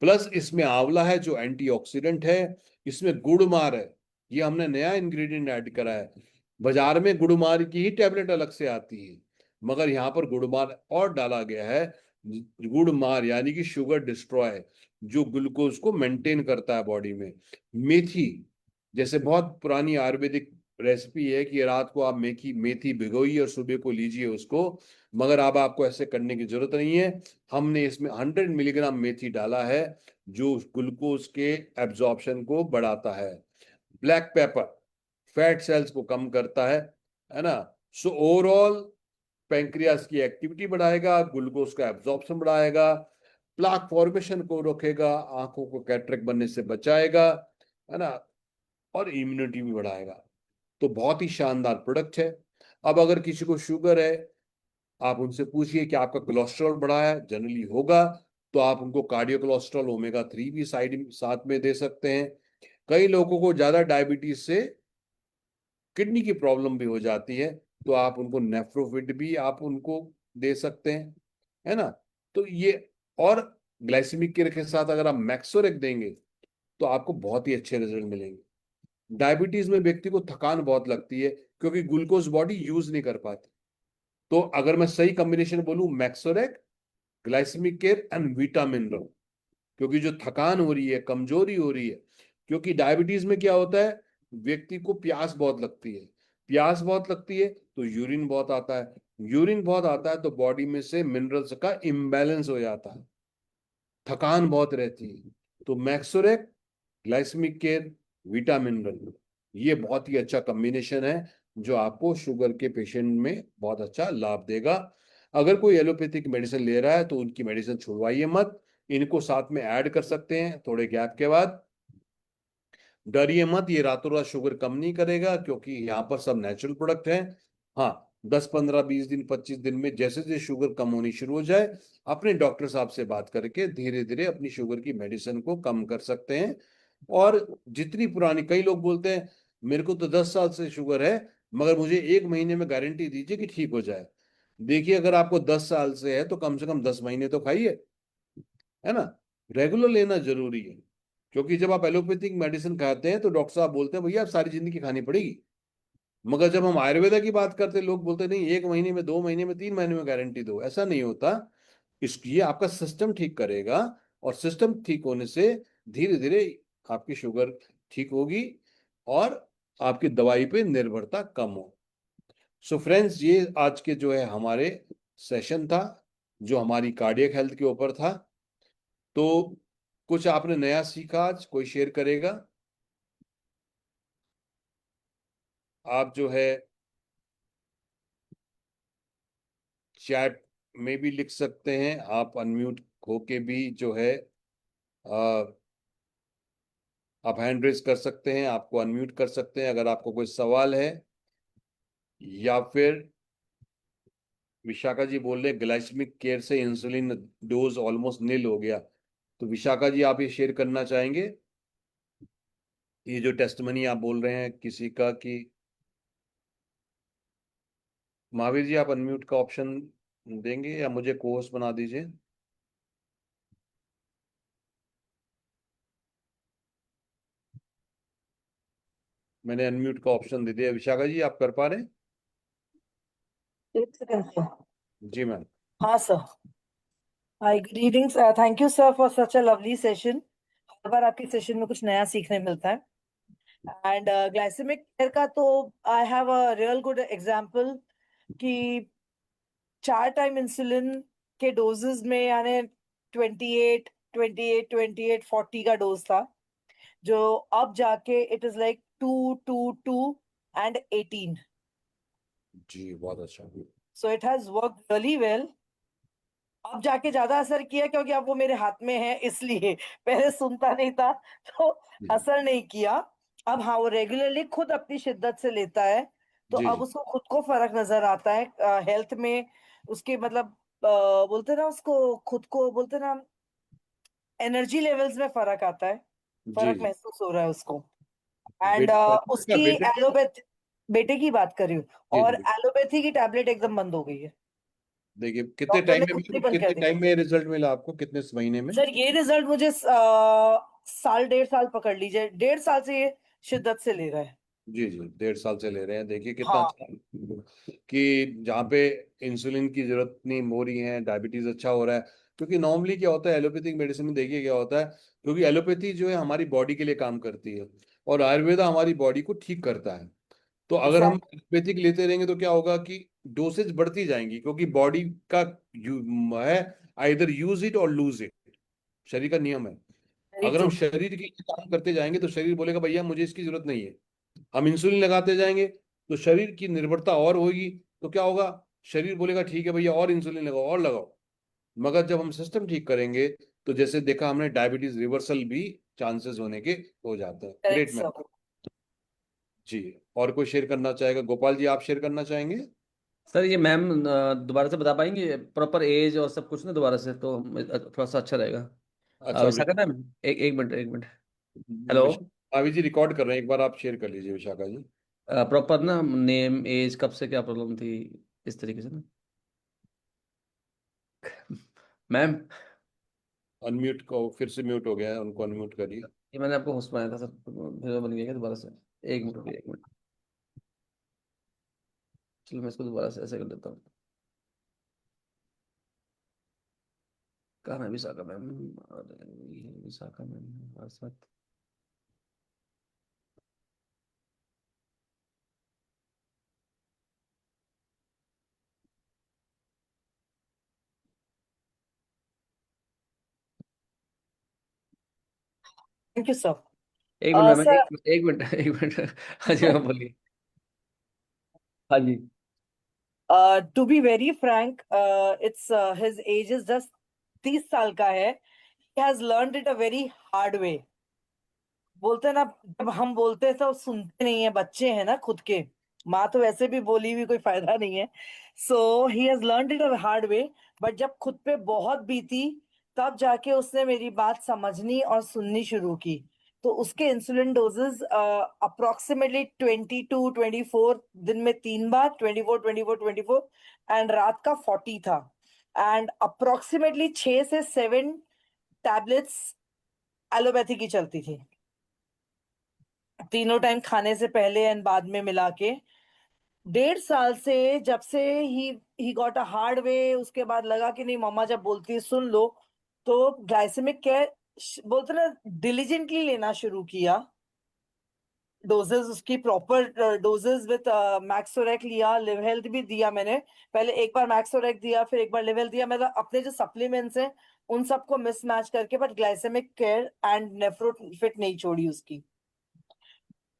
प्लस इसमें आंवला है जो एंटीऑक्सीडेंट है। इसमें गुड़मार है, ये हमने नया इंग्रेडिएंट ऐड करा है। बाजार में गुड़मार की ही टैबलेट अलग से आती है, मगर यहाँ पर गुड़मार और डाला गया है। गुड़मार यानी कि शुगर डिस्ट्रॉय, जो ग्लूकोज को मेंटेन करता है बॉडी में। मेथी, जैसे बहुत पुरानी आयुर्वेदिक रेसिपी है कि रात को आप मेथी मेथी भिगोइए और सुबह को लीजिए उसको, मगर अब आपको ऐसे करने की जरूरत नहीं है। हमने इसमें 100 मिलीग्राम मेथी डाला है, जो ग्लूकोज के एब्जॉर्प्शन को बढ़ाता है। ब्लैक पेपर फैट सेल्स को कम करता है ना। सो ओवरऑल पैंक्रियास की एक्टिविटी बढ़ाएगा, ग्लूकोज का एब्जॉर्प्शन बढ़ाएगा, प्लाक फॉर्मेशन को रोकेगा, आंखों को कैटरेक्ट बनने से बचाएगा, है ना, और इम्यूनिटी भी बढ़ाएगा। तो बहुत ही शानदार प्रोडक्ट है। अब अगर किसी को शुगर है, आप उनसे पूछिए कि आपका कोलेस्ट्रॉल बढ़ा है, जनरली होगा, तो आप उनको कार्डियो कोलेस्ट्रॉल ओमेगा 3 भी साइड साथ में दे सकते हैं। कई लोगों को ज्यादा डायबिटीज से किडनी की प्रॉब्लम भी हो जाती है, तो आप उनको नेफ्रोफिट भी आप उनको दे सकते हैं, है ना। तो ये, और ग्लाइसेमिक केयर के साथ अगर आप मैक्सोरेक देंगे तो आपको बहुत ही अच्छे रिजल्ट मिलेंगे। डायबिटीज में व्यक्ति को थकान बहुत लगती है क्योंकि ग्लूकोज बॉडी यूज नहीं कर पाती। तो अगर मैं सही कॉम्बिनेशन बोलूं, मैक्सोरेक, ग्लाइसेमिक केयर एंड विटामिन, क्योंकि जो थकान हो रही है, कमजोरी हो रही है, क्योंकि डायबिटीज में क्या होता है, व्यक्ति को प्यास बहुत लगती है, प्यास बहुत लगती है तो यूरिन बहुत आता है, यूरिन बहुत आता है तो बॉडी में से मिनरल्स का इम्बैलेंस हो जाता है, थकान बहुत रहती है। तो मैक्सोरेक, ग्लाइसेमिक केयर, विटामिन, ये बहुत ही अच्छा कॉम्बिनेशन है जो आपको शुगर के पेशेंट में बहुत अच्छा लाभ देगा। अगर कोई एलोपैथिक मेडिसिन ले रहा है तो उनकी मेडिसिन छुड़वाइए मत, इनको साथ में ऐड कर सकते हैं थोड़े गैप के बाद। डरिए मत, ये रातों रात शुगर कम नहीं करेगा क्योंकि यहाँ पर सब नेचुरल प्रोडक्ट है। हाँ, 10 15 20 दिन 25 दिन में जैसे जैसे शुगर कम होनी शुरू हो जाए, अपने डॉक्टर साहब से बात करके धीरे धीरे अपनी शुगर की मेडिसिन को कम कर सकते हैं। और जितनी पुरानी, कई लोग बोलते हैं मेरे को तो 10 साल से शुगर है, मगर मुझे 1 महीने में गारंटी दीजिए कि ठीक हो जाए। देखिए, अगर आपको 10 साल से है तो कम से कम 10 महीने तो खाइए, है ना। रेगुलर लेना जरूरी है, क्योंकि जब आप एलोपैथिक मेडिसिन खाते हैं तो डॉक्टर साहब बोलते हैं भैया आप सारी जिंदगी खानी पड़ेगी, मगर जब हम आयुर्वेदा की बात करते हैं लोग बोलते हैं नहीं, 1 महीने में, 2 महीने में, 3 महीने में गारंटी दो। ऐसा नहीं होता। इसलिए आपका सिस्टम ठीक करेगा, और सिस्टम ठीक होने से धीरे धीरे आपकी शुगर ठीक होगी और आपकी दवाई पे निर्भरता कम हो। सो फ्रेंड्स, ये आज के जो है हमारे सेशन था, जो हमारी कार्डियक हेल्थ के ऊपर था। तो कुछ आपने नया सीखा आज, कोई शेयर करेगा? आप जो है चैट में भी लिख सकते हैं, आप अनम्यूट होके भी जो है आप हैंड रेज कर सकते हैं, आपको अनम्यूट कर सकते हैं अगर आपको कोई सवाल है। या फिर विशाखा जी बोल रहे ग्लाइसेमिक केयर से इंसुलिन डोज ऑलमोस्ट नील हो गया, तो विशाखा जी आप ये शेयर करना चाहेंगे, ये जो टेस्टमनी आप बोल रहे हैं किसी का कि? महावीर जी आप अनम्यूट का ऑप्शन देंगे या मुझे कोर्स बना दीजिए? मैंने अनम्यूट का ऑप्शन दे दिया। विशाखा जी आप कर पा रहे हैं? एक सेकंड सर। जी मैम। हाँ sir. Hi, good evening. Thank you sir for such a lovely session. हर बार आपके सेशन में कुछ नया सीखने मिलता है। एंड ग्लाइसेमिक केयर का तो I have a real good example कि 4 टाइम इंसुलिन के डोजेस में यानी 28 28 का डोज था, जो अब जाके इट इज लाइक 2 2 2 and 18. जी बहुत अच्छा। So it has work really well. अब जाके ज्यादा असर किया क्योंकि अब वो मेरे हाथ में है, इसलिए. पहले सुनता नहीं था तो जी असर नहीं किया. अब हाँ, वो रेगुलरली खुद अपनी शिद्दत से लेता है, तो जी अब जी उसको खुद को फर्क नजर आता है हेल्थ में. उसके मतलब बोलते ना उसको, खुद को बोलते ना, एनर्जी लेवल्स में फर्क आता है. जी फर्क जी। महसूस हो रहा है उसको. एंड बेटे उसकी बेटे एलोपैथी, बेटे की बात कर रही हूँ, जी और जी। एलोपैथी की टैबलेट एकदम बंद हो गई है. देखिए कितने डॉक्टर टाइम ने में खुद ही बंद कर कितने दी. टाइम में रिजल्ट मिला आपको, कितने महीने में? सर ये रिजल्ट मुझे साल 1.5 साल पकड़ लीजिए, 1.5 साल से ये शिद्दत से ले रहा है. जी जी, 1.5 साल से ले रहे हैं, देखिए कितना हाँ. अच्छा कि जहाँ पे इंसुलिन की जरूरत नहीं हो रही है, डायबिटीज अच्छा हो रहा है। क्योंकि नॉर्मली क्या होता है एलोपैथिक मेडिसिन में, देखिए क्या होता है, क्योंकि एलोपैथी जो है हमारी बॉडी के लिए काम करती है और आयुर्वेदा हमारी बॉडी को ठीक करता है। तो अगर हम एग्जैक्ट. एलोपैथिक लेते रहेंगे तो क्या होगा कि डोसेज बढ़ती जाएंगी, क्योंकि बॉडी का है आइदर यूज इट और लूज इट, शरीर का नियम है। वेरी अगर हम ट्रू. शरीर के लिए काम करते जाएंगे तो शरीर बोलेगा भैया मुझे इसकी जरूरत नहीं है। हम इंसुलिन लगाते जाएंगे तो शरीर की निर्भरता और होगी, तो क्या होगा, शरीर बोलेगा ठीक है भैया और इंसुलिन लगाओ और लगाओ। मगर जब हम सिस्टम ठीक करेंगे तो जैसे देखा हमने डायबिटीज रिवर्सल भी चांसेस होने के हो जाते हैं। Correct great ma'am. सर. जी। और कोई शेयर करना चाहेगा? गोपाल जी आप शेयर करना चाहेंगे? सर ये मैम दोबारा से बता पाएंगे प्रॉपर एज और सब कुछ ना दोबारा से, तो थोड़ा सा अच्छा रहेगा। अच्छा विशाखा मैम, एक एक मिनट, एक मिनट। हेलो। भाभी जी रिकॉर्ड कर रहे हैं, एक बार आप शेयर कर लीजिए विशाखा जी। प्रॉपर ना नेम एज कब से क्या प्रॉब्लम थी, इस तरीके से ना मैम। अनम्यूट को फिर से म्यूट हो गया है, उनको अनम्यूट करिए। ये मैंने आपको होस्ट बनाया था सर, फिर बन गया क्या दोबारा से? एक मिनट रुकिए, एक मिनट। चलो मैं इसको दोबारा से ऐसे कर लेता हूँ। कहाँ है विशाखा मैम? ये विशाखा मैम हमारे साथ। Thank you sir. एक मिनट मैम, सर, एक मिनट एक मिनट। हाँ जी मैम बोलिए। हाँ जी। To be very frank, it's his age is just 30 साल का है. He has learned it a very hard way. बोलते हैं ना, जब हम बोलते हैं तो सुनते नहीं है, बच्चे हैं ना खुद के. माँ तो वैसे भी बोली हुई कोई फायदा नहीं है. So he has learned it a hard way. But जब खुद पे बहुत बीती, तब जाके उसने मेरी बात समझनी और सुननी शुरू की. तो उसके इंसुलिन डोजेस अप्रोक्सीमेटली 22 24, दिन में 3 बार, 24 24 24, एंड रात का 40 था. एंड अप्रोक्सीमेटली 6 से 7 टैबलेट्स एलोपैथी की चलती थी, तीनों टाइम खाने से पहले एंड बाद में मिला के. 1.5 साल से, जब से ही गॉट अ हार्ड वे, उसके बाद लगा कि नहीं, मम्मा जब बोलती है सुन लो. तो ग्लाइसेमिक केयर बोलते ना, डिलीजेंटली लेना शुरू किया. डोजेस उसकी प्रॉपर डोजेस विद मैक्सोरेक लिया, लिव हेल्थ भी दिया मैंने. पहले एक बार मैक्सोरेक दिया, फिर एक बार लिव हेल्थ दिया. मतलब अपने जो सप्लीमेंट्स हैं उन सबको मिसमैच करके, बट ग्लाइसेमिक केयर एंड नेफ्रोफिट नहीं छोड़ी उसकी.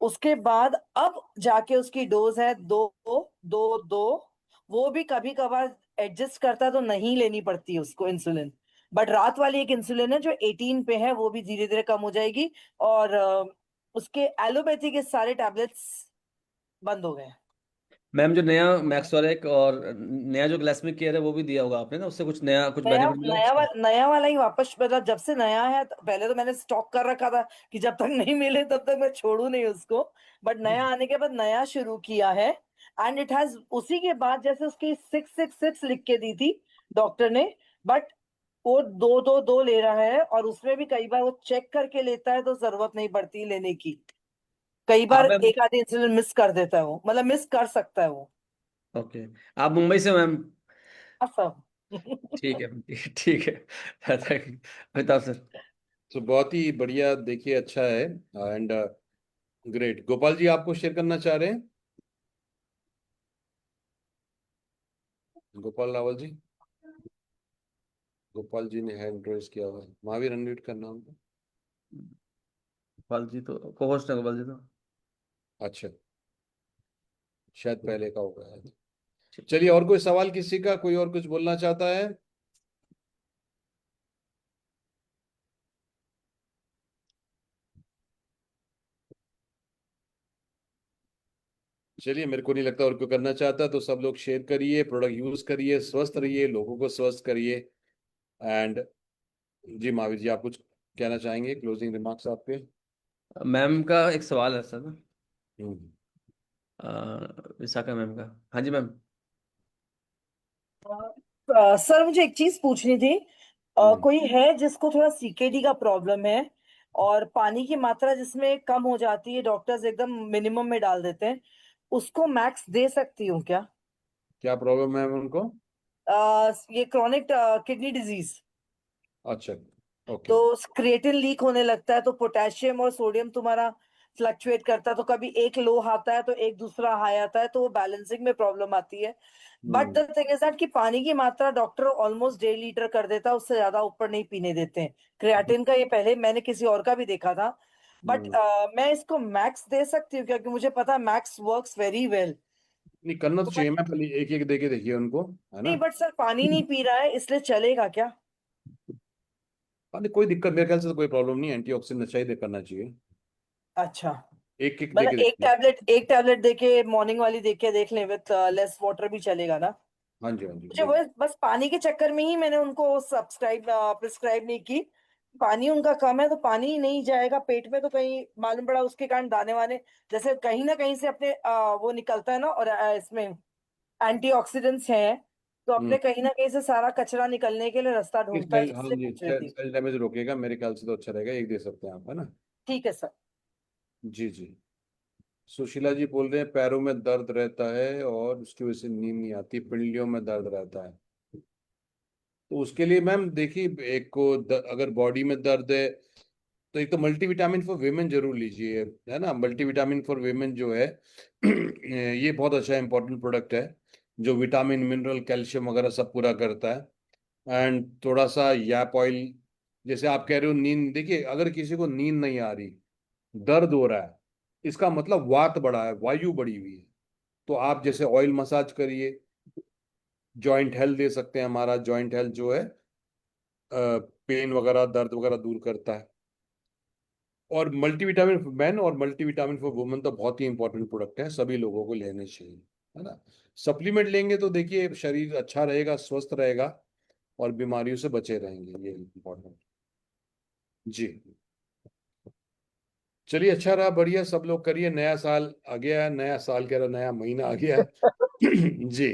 उसके बाद अब जाके उसकी डोज है 2 2 2. वो भी कभी कभार एडजस्ट करता तो नहीं लेनी पड़ती है उसको इंसुलिन. बट रात वाली एक इंसुलिन है जो 18 पे है, वो भी धीरे धीरे कम हो जाएगी. और उसके एलोपैथी के सारे टैबलेट्स बंद हो गए हैं. मैम जो नया मैक्सोरेक और नया जो ग्लासमिक केयर है वो भी दिया होगा आपने ना, उससे कुछ नया कुछ नया बेनिफिट मिला उसका? नया वाला ही वापस, मतलब जब से नया है, पहले तो मैंने स्टॉक कर रखा था कि जब तक नहीं मिले तब तक मैं छोड़ू नहीं उसको. बट नया आने के बाद नया शुरू किया है. एंड इट हैज, उसी के बाद जैसे उसकी 6 6 6 लिख के दी थी डॉक्टर ने. बट वो 2 2 2 ले रहा है, और उसमें भी कई बार वो चेक करके लेता है तो जरूरत नहीं पड़ती लेने की. कई बार आप मैम, एक आधी इंसुलिन मिस कर देता है वो, मतलब मिस कर सकता है वो. ओके, आप मुंबई से मैम? सब. ठीक है ठीक है। अमिताभ सर। तो बहुत ही बढ़िया, देखिए अच्छा है। And great. गोपाल जी आपको शेयर करना चाह रहे हैं? गोपाल रावल जी, गोपाल जी ने हैंड रेज किया हुआ है, महावीर अनम्यूट करना उनको। गोपाल जी तो को होस्ट है, गोपाल जी तो। अच्छा, शायद पहले का होगा। चलिए, और कोई सवाल किसी का, कोई और कुछ बोलना चाहता है? चलिए, मेरे को नहीं लगता और कोई करना चाहता, तो सब लोग शेयर करिए, प्रोडक्ट यूज करिए, स्वस्थ रहिए, लोगों को स्वस्थ करिए। एंड जी महावीर जी, आप कुछ कहना चाहेंगे, क्लोजिंग रिमार्क्स आपके? मैम का एक सवाल है सर, हम्म। विशाखा मैम का। हाँ जी मैम। सर मुझे एक चीज पूछनी थी। हम्म। कोई है जिसको थोड़ा सीकेडी का प्रॉब्लम है और पानी की मात्रा जिसमें कम हो जाती है, डॉक्टर्स एकदम मिनिमम में डाल देते हैं, उसको मैक्स दे सकती हूँ क्या? क्या प्रॉब्लम है उनको? ये क्रॉनिक किडनी डिजीज। अच्छा। ओके। तो क्रिएटिन लीक होने लगता है, तो पोटेशियम और सोडियम तुम्हारा फ्लक्चुएट करता है, तो कभी एक लो आता है तो एक दूसरा हाई आता है, तो वो बैलेंसिंग में प्रॉब्लम आती है। But hmm. The thing is that कि पानी की मात्रा डॉक्टर ऑलमोस्ट 1.5 लीटर कर देता है, उससे ज्यादा ऊपर नहीं पीने देते हैं। क्रिएटिन का ये पहले मैंने किसी और का भी देखा था। बट हम्म। मैं इसको मैक्स दे सकती हूँ क्योंकि मुझे पता है मैक्स वर्क्स वेरी वेल। नहीं, करना तो तो चाहिए, मैं पहले एक एक दे के देखिए उनको, है नहीं, ना? बट सर पानी नहीं पी रहा है इसलिए चलेगा क्या? नहीं, कोई दिक्कत, मेरे ख्याल से तो कोई प्रॉब्लम नहीं, एंटीऑक्सीडेंट अच्छा ही करना चाहिए। अच्छा, एक एक दे के मतलब देखिए। एक टैबलेट देके मॉर्निंग वाली देके देख लें विथ लेस वाटर भी चलेगा ना? हाँ जी, हाँ जी, मुझे देखिए। बस पानी के चक्कर में ही मैंने उनको प्रिस्क्राइब नहीं की। पानी उनका कम है तो पानी ही नहीं जाएगा पेट में, तो कहीं मालूम पड़ा उसके कारण दाने वाने जैसे कहीं ना कहीं से अपने वो निकलता है ना, और इसमें एंटीऑक्सीडेंट्स हैं, तो हम्म। अपने कहीं ना कहीं से सारा कचरा निकलने के लिए रास्ता ढूंढता है, सेल, तो हाँ इसलिए जी, पूछ रही थी। सेल डैमेज रोकेगा, मेरे ख्याल से तो अच्छा रहेगा, एक दे सकते हैं आप, है ना? ठीक है सर। जी जी। सुशीला जी बोल रहे हैं पैरों में दर्द रहता है और उसकी वजह से नींद नहीं आती, पिंडलियों में दर्द रहता है। तो उसके लिए मैम देखिए, एक को अगर बॉडी में दर्द है, तो एक तो मल्टीविटामिन फॉर वीमेन जरूर लीजिए, है ना? मल्टीविटामिन फॉर वीमेन जो है ये बहुत अच्छा इंपॉर्टेंट प्रोडक्ट है, जो विटामिन, मिनरल, कैल्शियम वगैरह सब पूरा करता है। एंड थोड़ा सा याप ऑयल, जैसे आप कह रहे हो नींद, देखिए अगर किसी को नींद नहीं आ रही, दर्द हो रहा है, इसका मतलब वात बढ़ा है, वायु बढ़ी हुई है। तो आप जैसे ऑयल मसाज करिए, जॉइंट हेल्थ दे सकते हैं, हमारा जॉइंट हेल्थ जो है पेन वगैरह, दर्द वगैरह दूर करता है। और मल्टीविटामिन फॉर मैन और मल्टीविटामिन फॉर वुमेन तो बहुत ही इंपॉर्टेंट प्रोडक्ट है, सभी लोगों को लेने चाहिए, है ना? सप्लीमेंट लेंगे तो देखिए शरीर अच्छा रहेगा, स्वस्थ रहेगा, और बीमारियों से बचे रहेंगे, ये इम्पोर्टेंट। जी। चलिए, अच्छा रहा, बढ़िया, सब लोग करिए, नया साल आ गया है, नया साल कह रहा, नया महीना आ गया है जी।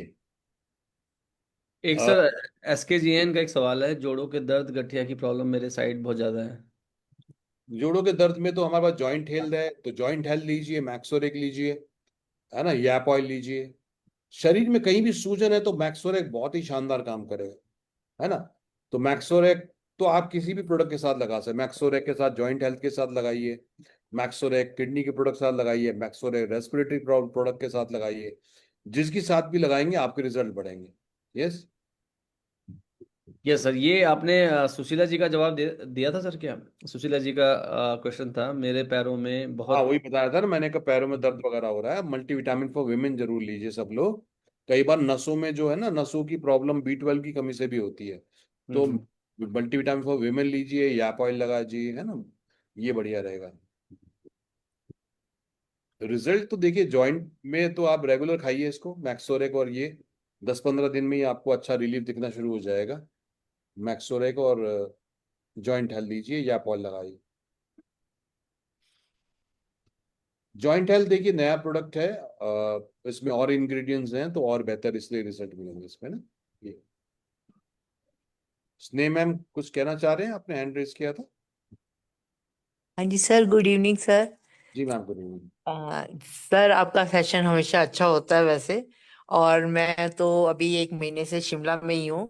एक सर SKGN का एक सवाल है, जोड़ों के दर्द गठिया की प्रॉब्लम मेरे साइड बहुत ज्यादा है। जोड़ों के दर्द में तो हमारे पास जॉइंट हेल्थ है, तो जॉइंट हेल्थ लीजिए, मैक्सोरेक लीजिए, है ना, यैप ऑयल लीजिए। शरीर में कहीं भी सूजन है तो मैक्सोरेक बहुत ही शानदार काम करेगा, है ना? तो मैक्सोरेक तो आप किसी भी प्रोडक्ट के साथ लगा सकते, मैक्सोरेक के साथ जॉइंट हेल्थ के साथ लगाइए, मैक्सोरेक किडनी के प्रोडक्ट के साथ लगाइए, मैक्सोरेक रेस्पिरेटरी प्रोडक्ट के साथ लगाइए, जिसके साथ भी लगाएंगे आपके रिजल्ट बढ़ेंगे। यस। यस सर, ये आपने सुशीला जी का जवाब दिया था सर क्या? सुशीला जी का क्वेश्चन था, मेरे पैरों में हाँ, बहुत। वही बताया था ना मैंने, कि पैरों में दर्द वगैरह हो रहा है, मल्टीविटामिन फॉर विमेन जरूर लीजिए सब लोग। कई बार नसों में जो है ना, नसों की प्रॉब्लम B12 की कमी से भी होती है, तो हम्म। मल्टीविटामिन फॉर विमेन लीजिए, याप ऑयल लगाइए, है ना? ये बढ़िया रहेगा। रिजल्ट तो देखिए, जॉइंट में तो आप रेगुलर खाइए इसको, मैक्सोरेक, और ये 10-15 दिन में ही आपको अच्छा रिलीफ दिखना शुरू हो जाएगा। मैक्सोरेक और जॉइंट हेल्थ लीजिए, या ऑयल लगाइए। जॉइंट हेल्थ देखिए नया प्रोडक्ट है, इसमें और इंग्रेडिएंट्स हैं तो और बेहतर इसलिए रिजल्ट मिलेंगे इसमें ना। ये स्नेह मैम कुछ कहना चाह रहे हैं, आपने हैंड रेज किया था। हाँ जी सर, गुड इवनिंग सर। जी मैम, गुड इवनिंग। सर आपका सेशन हमेशा अच्छा होता है वैसे। और मैं तो अभी 1 महीने से शिमला में ही हूँ।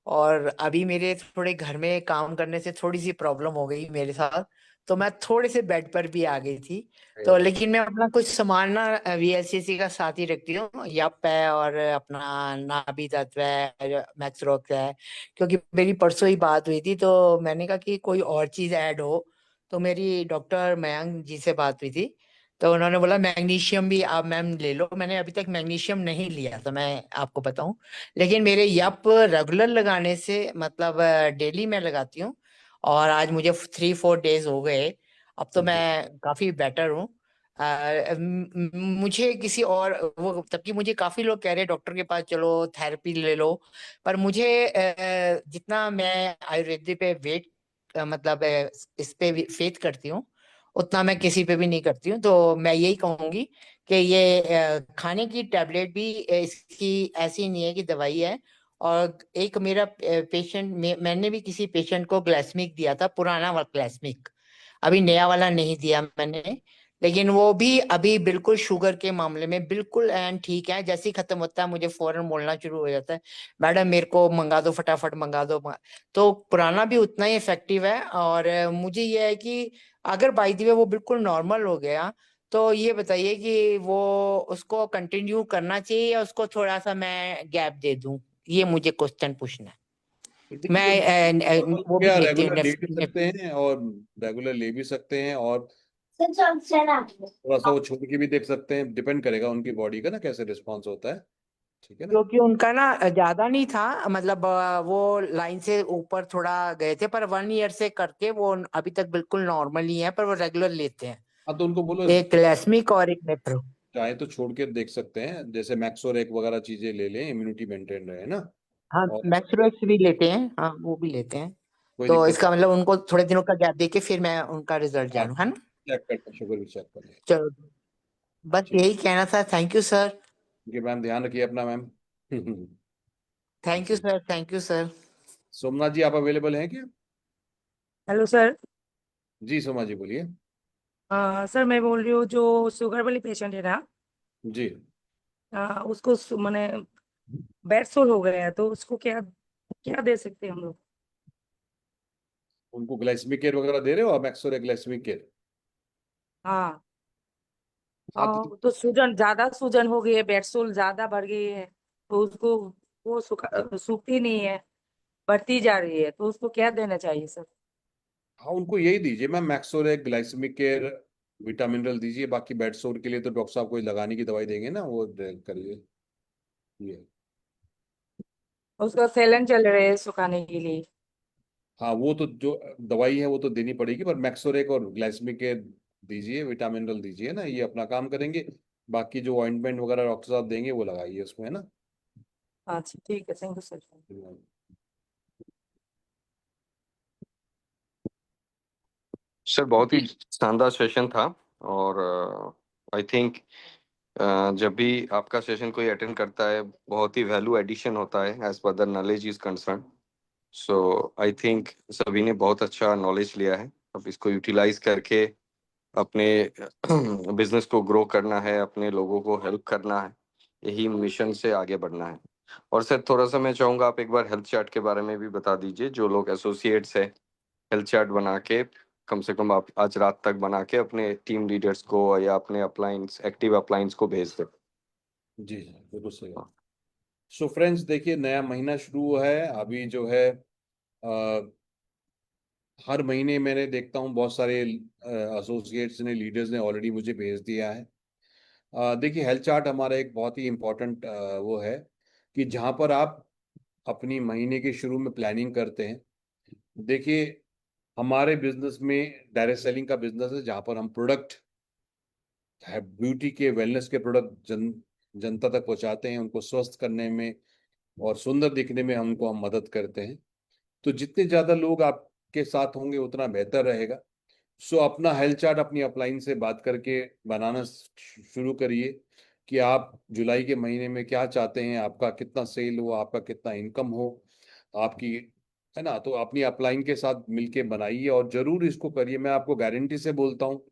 और अभी मेरे थोड़े घर में काम करने से थोड़ी सी प्रॉब्लम हो गई मेरे साथ, तो मैं थोड़े से बेड पर भी आ गई थी। तो लेकिन मैं अपना कुछ सामान ना वीएलसीसी का साथ ही रखती हूँ, यप है और अपना नाभि तत्व है, मैक्सरोक्स है। क्योंकि मेरी परसों ही बात हुई थी, तो मैंने कहा कि कोई और चीज ऐड हो। तो मेरी डॉक्टर मयंक जी से बात हुई थी, तो उन्होंने बोला मैग्नीशियम भी आप मैम ले लो। मैंने अभी तक मैग्नीशियम नहीं लिया था, मैं आपको बताऊं। लेकिन मेरे यप रेगुलर लगाने से मतलब डेली मैं लगाती हूँ, और आज मुझे 3-4 डेज हो गए। अब तो जी मैं काफी बेटर हूँ। मुझे किसी और वो, तबकि मुझे काफी लोग कह रहे हैं डॉक्टर के पास चलो, थेरेपी ले लो। पर मुझे जितना मैं आयुर्वेदिक पे वेट मतलब इस पे फेथ करती हूँ, उतना मैं किसी पे भी नहीं करती हूँ। तो मैं यही कहूंगी कि ये खाने की टैबलेट भी इसकी ऐसी नहीं है कि दवाई है। और एक मेरा पेशेंट मैंने भी किसी पेशेंट को ग्लासमिक दिया था, पुराना वाला ग्लासमिक, अभी नया वाला नहीं दिया मैंने। लेकिन वो भी अभी बिल्कुल शुगर के मामले में बिल्कुल एंड ठीक है। जैसे ही खत्म होता है मुझे फौरन बोलना शुरू हो जाता है, मैडम मेरे को मंगा दो, फटाफट मंगा दो। तो पुराना भी उतना ही इफेक्टिव है। और मुझे ये है कि अगर बाई द वे वो बिल्कुल नॉर्मल हो गया, तो ये बताइए कि वो उसको कंटिन्यू करना चाहिए या उसको थोड़ा सा मैं गैप दे दूं? ये मुझे क्वेश्चन पूछना है। तो देखिए, मैं वो भी क्या लेती हूँ रेगुलर ले भी सकते हैं और रेगुलर ले भी सकते हैं, और थोड़ा सा वो छोड़ के भी देख सकते हैं, डिपेंड करेगा उनकी बॉडी का ना कैसे रिस्पॉन्स होता है। ठीक है ना। क्योंकि उनका ना ज्यादा नहीं था, मतलब वो लाइन से ऊपर थोड़ा गए थे, पर 1 ईयर से करके वो अभी तक बिल्कुल नॉर्मल ही है, पर वो रेगुलर लेते हैं। हाँ, तो उनको बोलो एक क्लास्मिक और एक नेप्रो। चाहे तो छोड़ के देख सकते हैं, जैसे मैक्सोरेक वगैरह चीजें ले लें, इम्यूनिटी मेंटेन रहे ना। हाँ, और मैक्सरोएक्स भी लेते हैं, हाँ वो भी लेते हैं। कोई तो दिक्कत, इसका मतलब उनको थोड़े दिनों का गैप देके फिर मैं उनका रिजल्ट हाँ, जानू, है ना? चेक करते, शुगर भी चेक कर लें। चलो, बस ठीक यही कहना था। Thank you sir. है मैम, ध्यान रखिए अपना मैम। थैंक यू जी, sir, thank you sir. Somnath ji आप अवेलेबल हैं क्या? Hello sir. जी सोमा जी बोलिए। सर मैं बोल रही हूँ जो शुगर वाली पेशेंट है ना, जी, उसको मैंने बेड सोल हो गया है, तो उसको क्या क्या दे सकते हैं हम लोग? उनको ग्लाइसेमिक केयर वगैरह दे रहे हो आप, एक्सोरे ग्लाइसेमिक केयर? हाँ। हाँ तो सूजन ज्यादा सूजन हो गई है, बेड सोल ज्यादा बढ़ गई है, तो उसको वो सूखती नहीं है, बढ़ती जा रही है, तो उसको क्या देना चाहिए सर? हाँ, उनको यही दीजिए मैम, मैक्सोरे ग्लाइसेमिक केयर, विटामिनरल दीजिए। बाकी बेड सोर के लिए तो डॉक्टर साहब कोई लगाने की दवाई देंगे ना, वो करिए ये। उसका सेलन चल रहे है सुखाने के लिए। हाँ, वो तो जो दवाई है वो तो देनी पड़ेगी, पर मैक्सोरेक और ग्लाइसेमिक केयर दीजिए, विटामिनरल दीजिए ना, ये अपना काम करेंगे। बाकी जो ऑइंटमेंट वगैरह डॉक्टर साहब देंगे वो लगाइए उसमें, है ना। अच्छा ठीक है, थैंक यू सर। सर बहुत ही शानदार सेशन था। और आई थिंक जब भी आपका सेशन कोई अटेंड करता है, बहुत ही वैल्यू एडिशन होता है as per the knowledge is concern. So I think सभी ने बहुत अच्छा नॉलेज लिया है। अब इसको यूटिलाइज करके अपने बिजनेस को ग्रो करना है, अपने लोगों को हेल्प करना है, यही मिशन से आगे बढ़ना है। और सर थोड़ा सा मैं चाहूँगा आप एक बार हेल्थ चार्ट के बारे में भी बता दीजिए। जो लोग एसोसिएट्स है, हेल्थ चार्ट बना के कम से कम आप आज रात तक बना के अपने टीम लीडर्स को या अपने अप्लायंस, एक्टिव अप्लायंस को भेज दें। जी जी, बिल्कुल सही। सो फ्रेंड्स देखिए, नया महीना शुरू हुआ है अभी जो है। हर महीने मैंने देखता हूँ बहुत सारे एसोसिएट्स ने, लीडर्स ने ऑलरेडी मुझे भेज दिया है। देखिए, हेल्थ चार्ट हमारा एक बहुत ही इम्पोर्टेंट वो है कि जहाँ पर आप अपनी महीने के शुरू में प्लानिंग करते हैं। देखिए, हमारे बिजनेस में डायरेक्ट सेलिंग का बिजनेस है, जहाँ पर हम प्रोडक्ट है, ब्यूटी के, वेलनेस के प्रोडक्ट जनता तक पहुंचाते हैं, उनको स्वस्थ करने में और सुंदर दिखने में हम मदद करते हैं। तो जितने ज्यादा लोग आपके साथ होंगे उतना बेहतर रहेगा। सो अपना हेल्थ चार्ट अपनी अपलाइन से बात करके बनाना शुरू करिए कि आप जुलाई के महीने में क्या चाहते हैं, आपका कितना सेल हो, आपका कितना इनकम हो आपकी, है ना। तो अपनी अपलाइन के साथ मिलके बनाइए और जरूर इसको करिए। मैं आपको गारंटी से बोलता हूँ,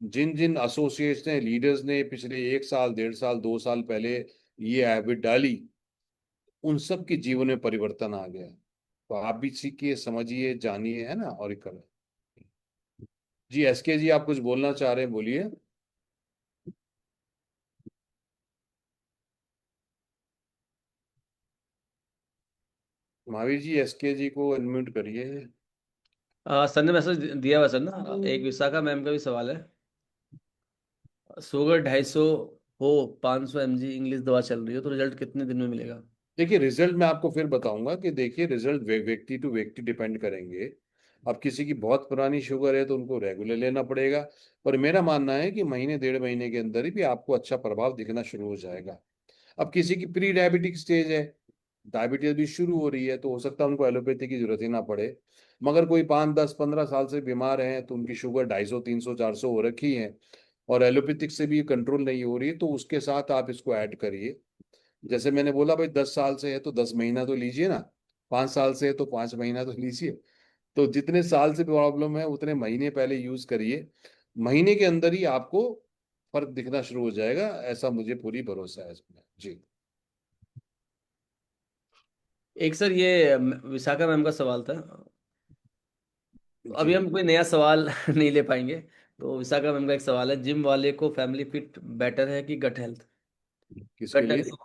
जिन जिन एसोसिएट्स ने, लीडर्स ने पिछले 1 साल, 1.5 साल, 2 साल पहले ये हैबिट डाली, उन सब के जीवन में परिवर्तन आ गया। तो आप भी सीखिए, समझिए, जानिए, है ना, और करें। जी एसके जी, आप कुछ बोलना चाह रहे हैं, बोलिए। महावीर जी, एसके जी को अनम्यूट करिए। सर ने मैसेज दिया हुआ सर ना, एक विशाखा मैम का भी सवाल है। शुगर 250 हो, 500 mg इंग्लिश दवा चल रही हो, तो रिजल्ट कितने दिन में मिलेगा? देखिए रिजल्ट मैं आपको फिर बताऊंगा कि देखिए रिजल्ट व्यक्ति टू व्यक्ति डिपेंड करेंगे। अब किसी की बहुत पुरानी शुगर है तो उनको रेगुलर लेना पड़ेगा, पर मेरा मानना है कि महीने 1.5 महीने के अंदर ही भी आपको अच्छा प्रभाव दिखना शुरू हो जाएगा। अब किसी की प्री डायबिटिक स्टेज है, डायबिटीज भी शुरू हो रही है, तो हो सकता है उनको एलोपैथी की जरूरत ही ना पड़े। मगर कोई 5 10 15 साल से बीमार है तो उनकी शुगर 250 300 400 हो रखी है और एलोपैथिक से भी कंट्रोल नहीं हो रही, तो उसके साथ आप इसको ऐड करिए। जैसे मैंने बोला भाई 10 साल से है तो 10 महीना तो लीजिए ना, 5 साल से है तो 5 महीना तो लीजिए। तो जितने साल से प्रॉब्लम है उतने महीने पहले यूज करिए, महीने के अंदर ही आपको फर्क दिखना शुरू हो जाएगा, ऐसा मुझे पूरी भरोसा है इसमें जी। एक सर ये विशाखा मैम का सवाल था। अभी जी हम कोई नया सवाल नहीं ले पाएंगे, तो विशाखा मैम का एक सवाल है, जिम वाले को फैमिली फिट बेटर है कि गट हेल्थ? किसके गट लिए? हेल्थ,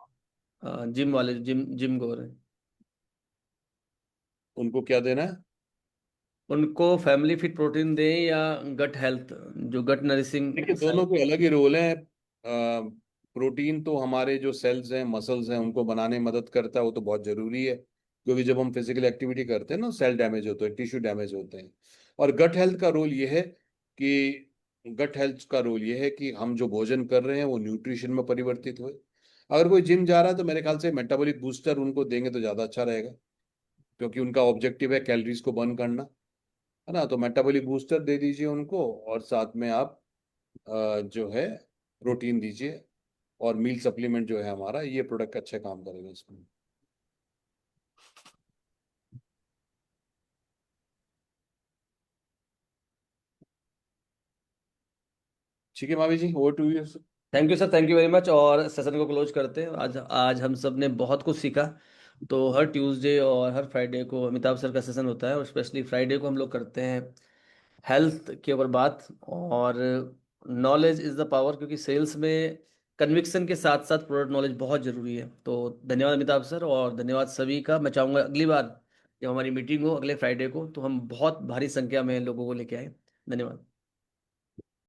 जिम वाले, जिम जिम गो रहे हैं, उनको क्या देना है? उनको फैमिली फिट प्रोटीन दें या गट हेल्थ, जो गट देखिए नरिशिंग दोनों के अलग ही रोल हैं। प्रोटीन तो हमारे जो सेल्स हैं, मसल्स हैं, उनको बनाने में मदद करता है, वो तो बहुत जरूरी है, क्योंकि जब हम फिजिकल एक्टिविटी करते हैं ना सेल डैमेज होते हैं, टिश्यू डैमेज होते हैं। और गट हेल्थ का रोल ये है कि गट हेल्थ का रोल ये है कि हम जो भोजन कर रहे हैं वो न्यूट्रिशन में परिवर्तित हो। अगर कोई जिम जा रहा है तो मेरे ख्याल से मेटाबॉलिक बूस्टर उनको देंगे तो ज़्यादा अच्छा रहेगा, क्योंकि उनका ऑब्जेक्टिव है कैलोरीज को बर्न करना, है ना। तो मेटाबॉलिक बूस्टर दे दीजिए उनको, और साथ में आप जो है प्रोटीन दीजिए, और मील सप्लीमेंट जो है हमारा, ये प्रोडक्ट अच्छे काम करेगा इसमें। ठीक है Mavi ji, over to you. Thank you sir, thank you very much. और सेशन को क्लोज करते हैं। आज आज हम सब ने बहुत कुछ सीखा। तो हर ट्यूसडे और हर फ्राइडे को अमिताभ सर का सेशन होता है, और स्पेशली फ्राइडे को हम लोग करते हैं हेल्थ के ऊपर बात। और नॉलेज इज़ द पावर, क्योंकि सेल्स में कन्विक्शन के साथ साथ प्रोडक्ट नॉलेज बहुत ज़रूरी है। तो धन्यवाद अमिताभ सर, और धन्यवाद सभी का। मैं चाहूँगा अगली बार जब हमारी मीटिंग हो अगले फ्राइडे को, तो हम बहुत भारी संख्या में लोगों को लेके आए। धन्यवाद।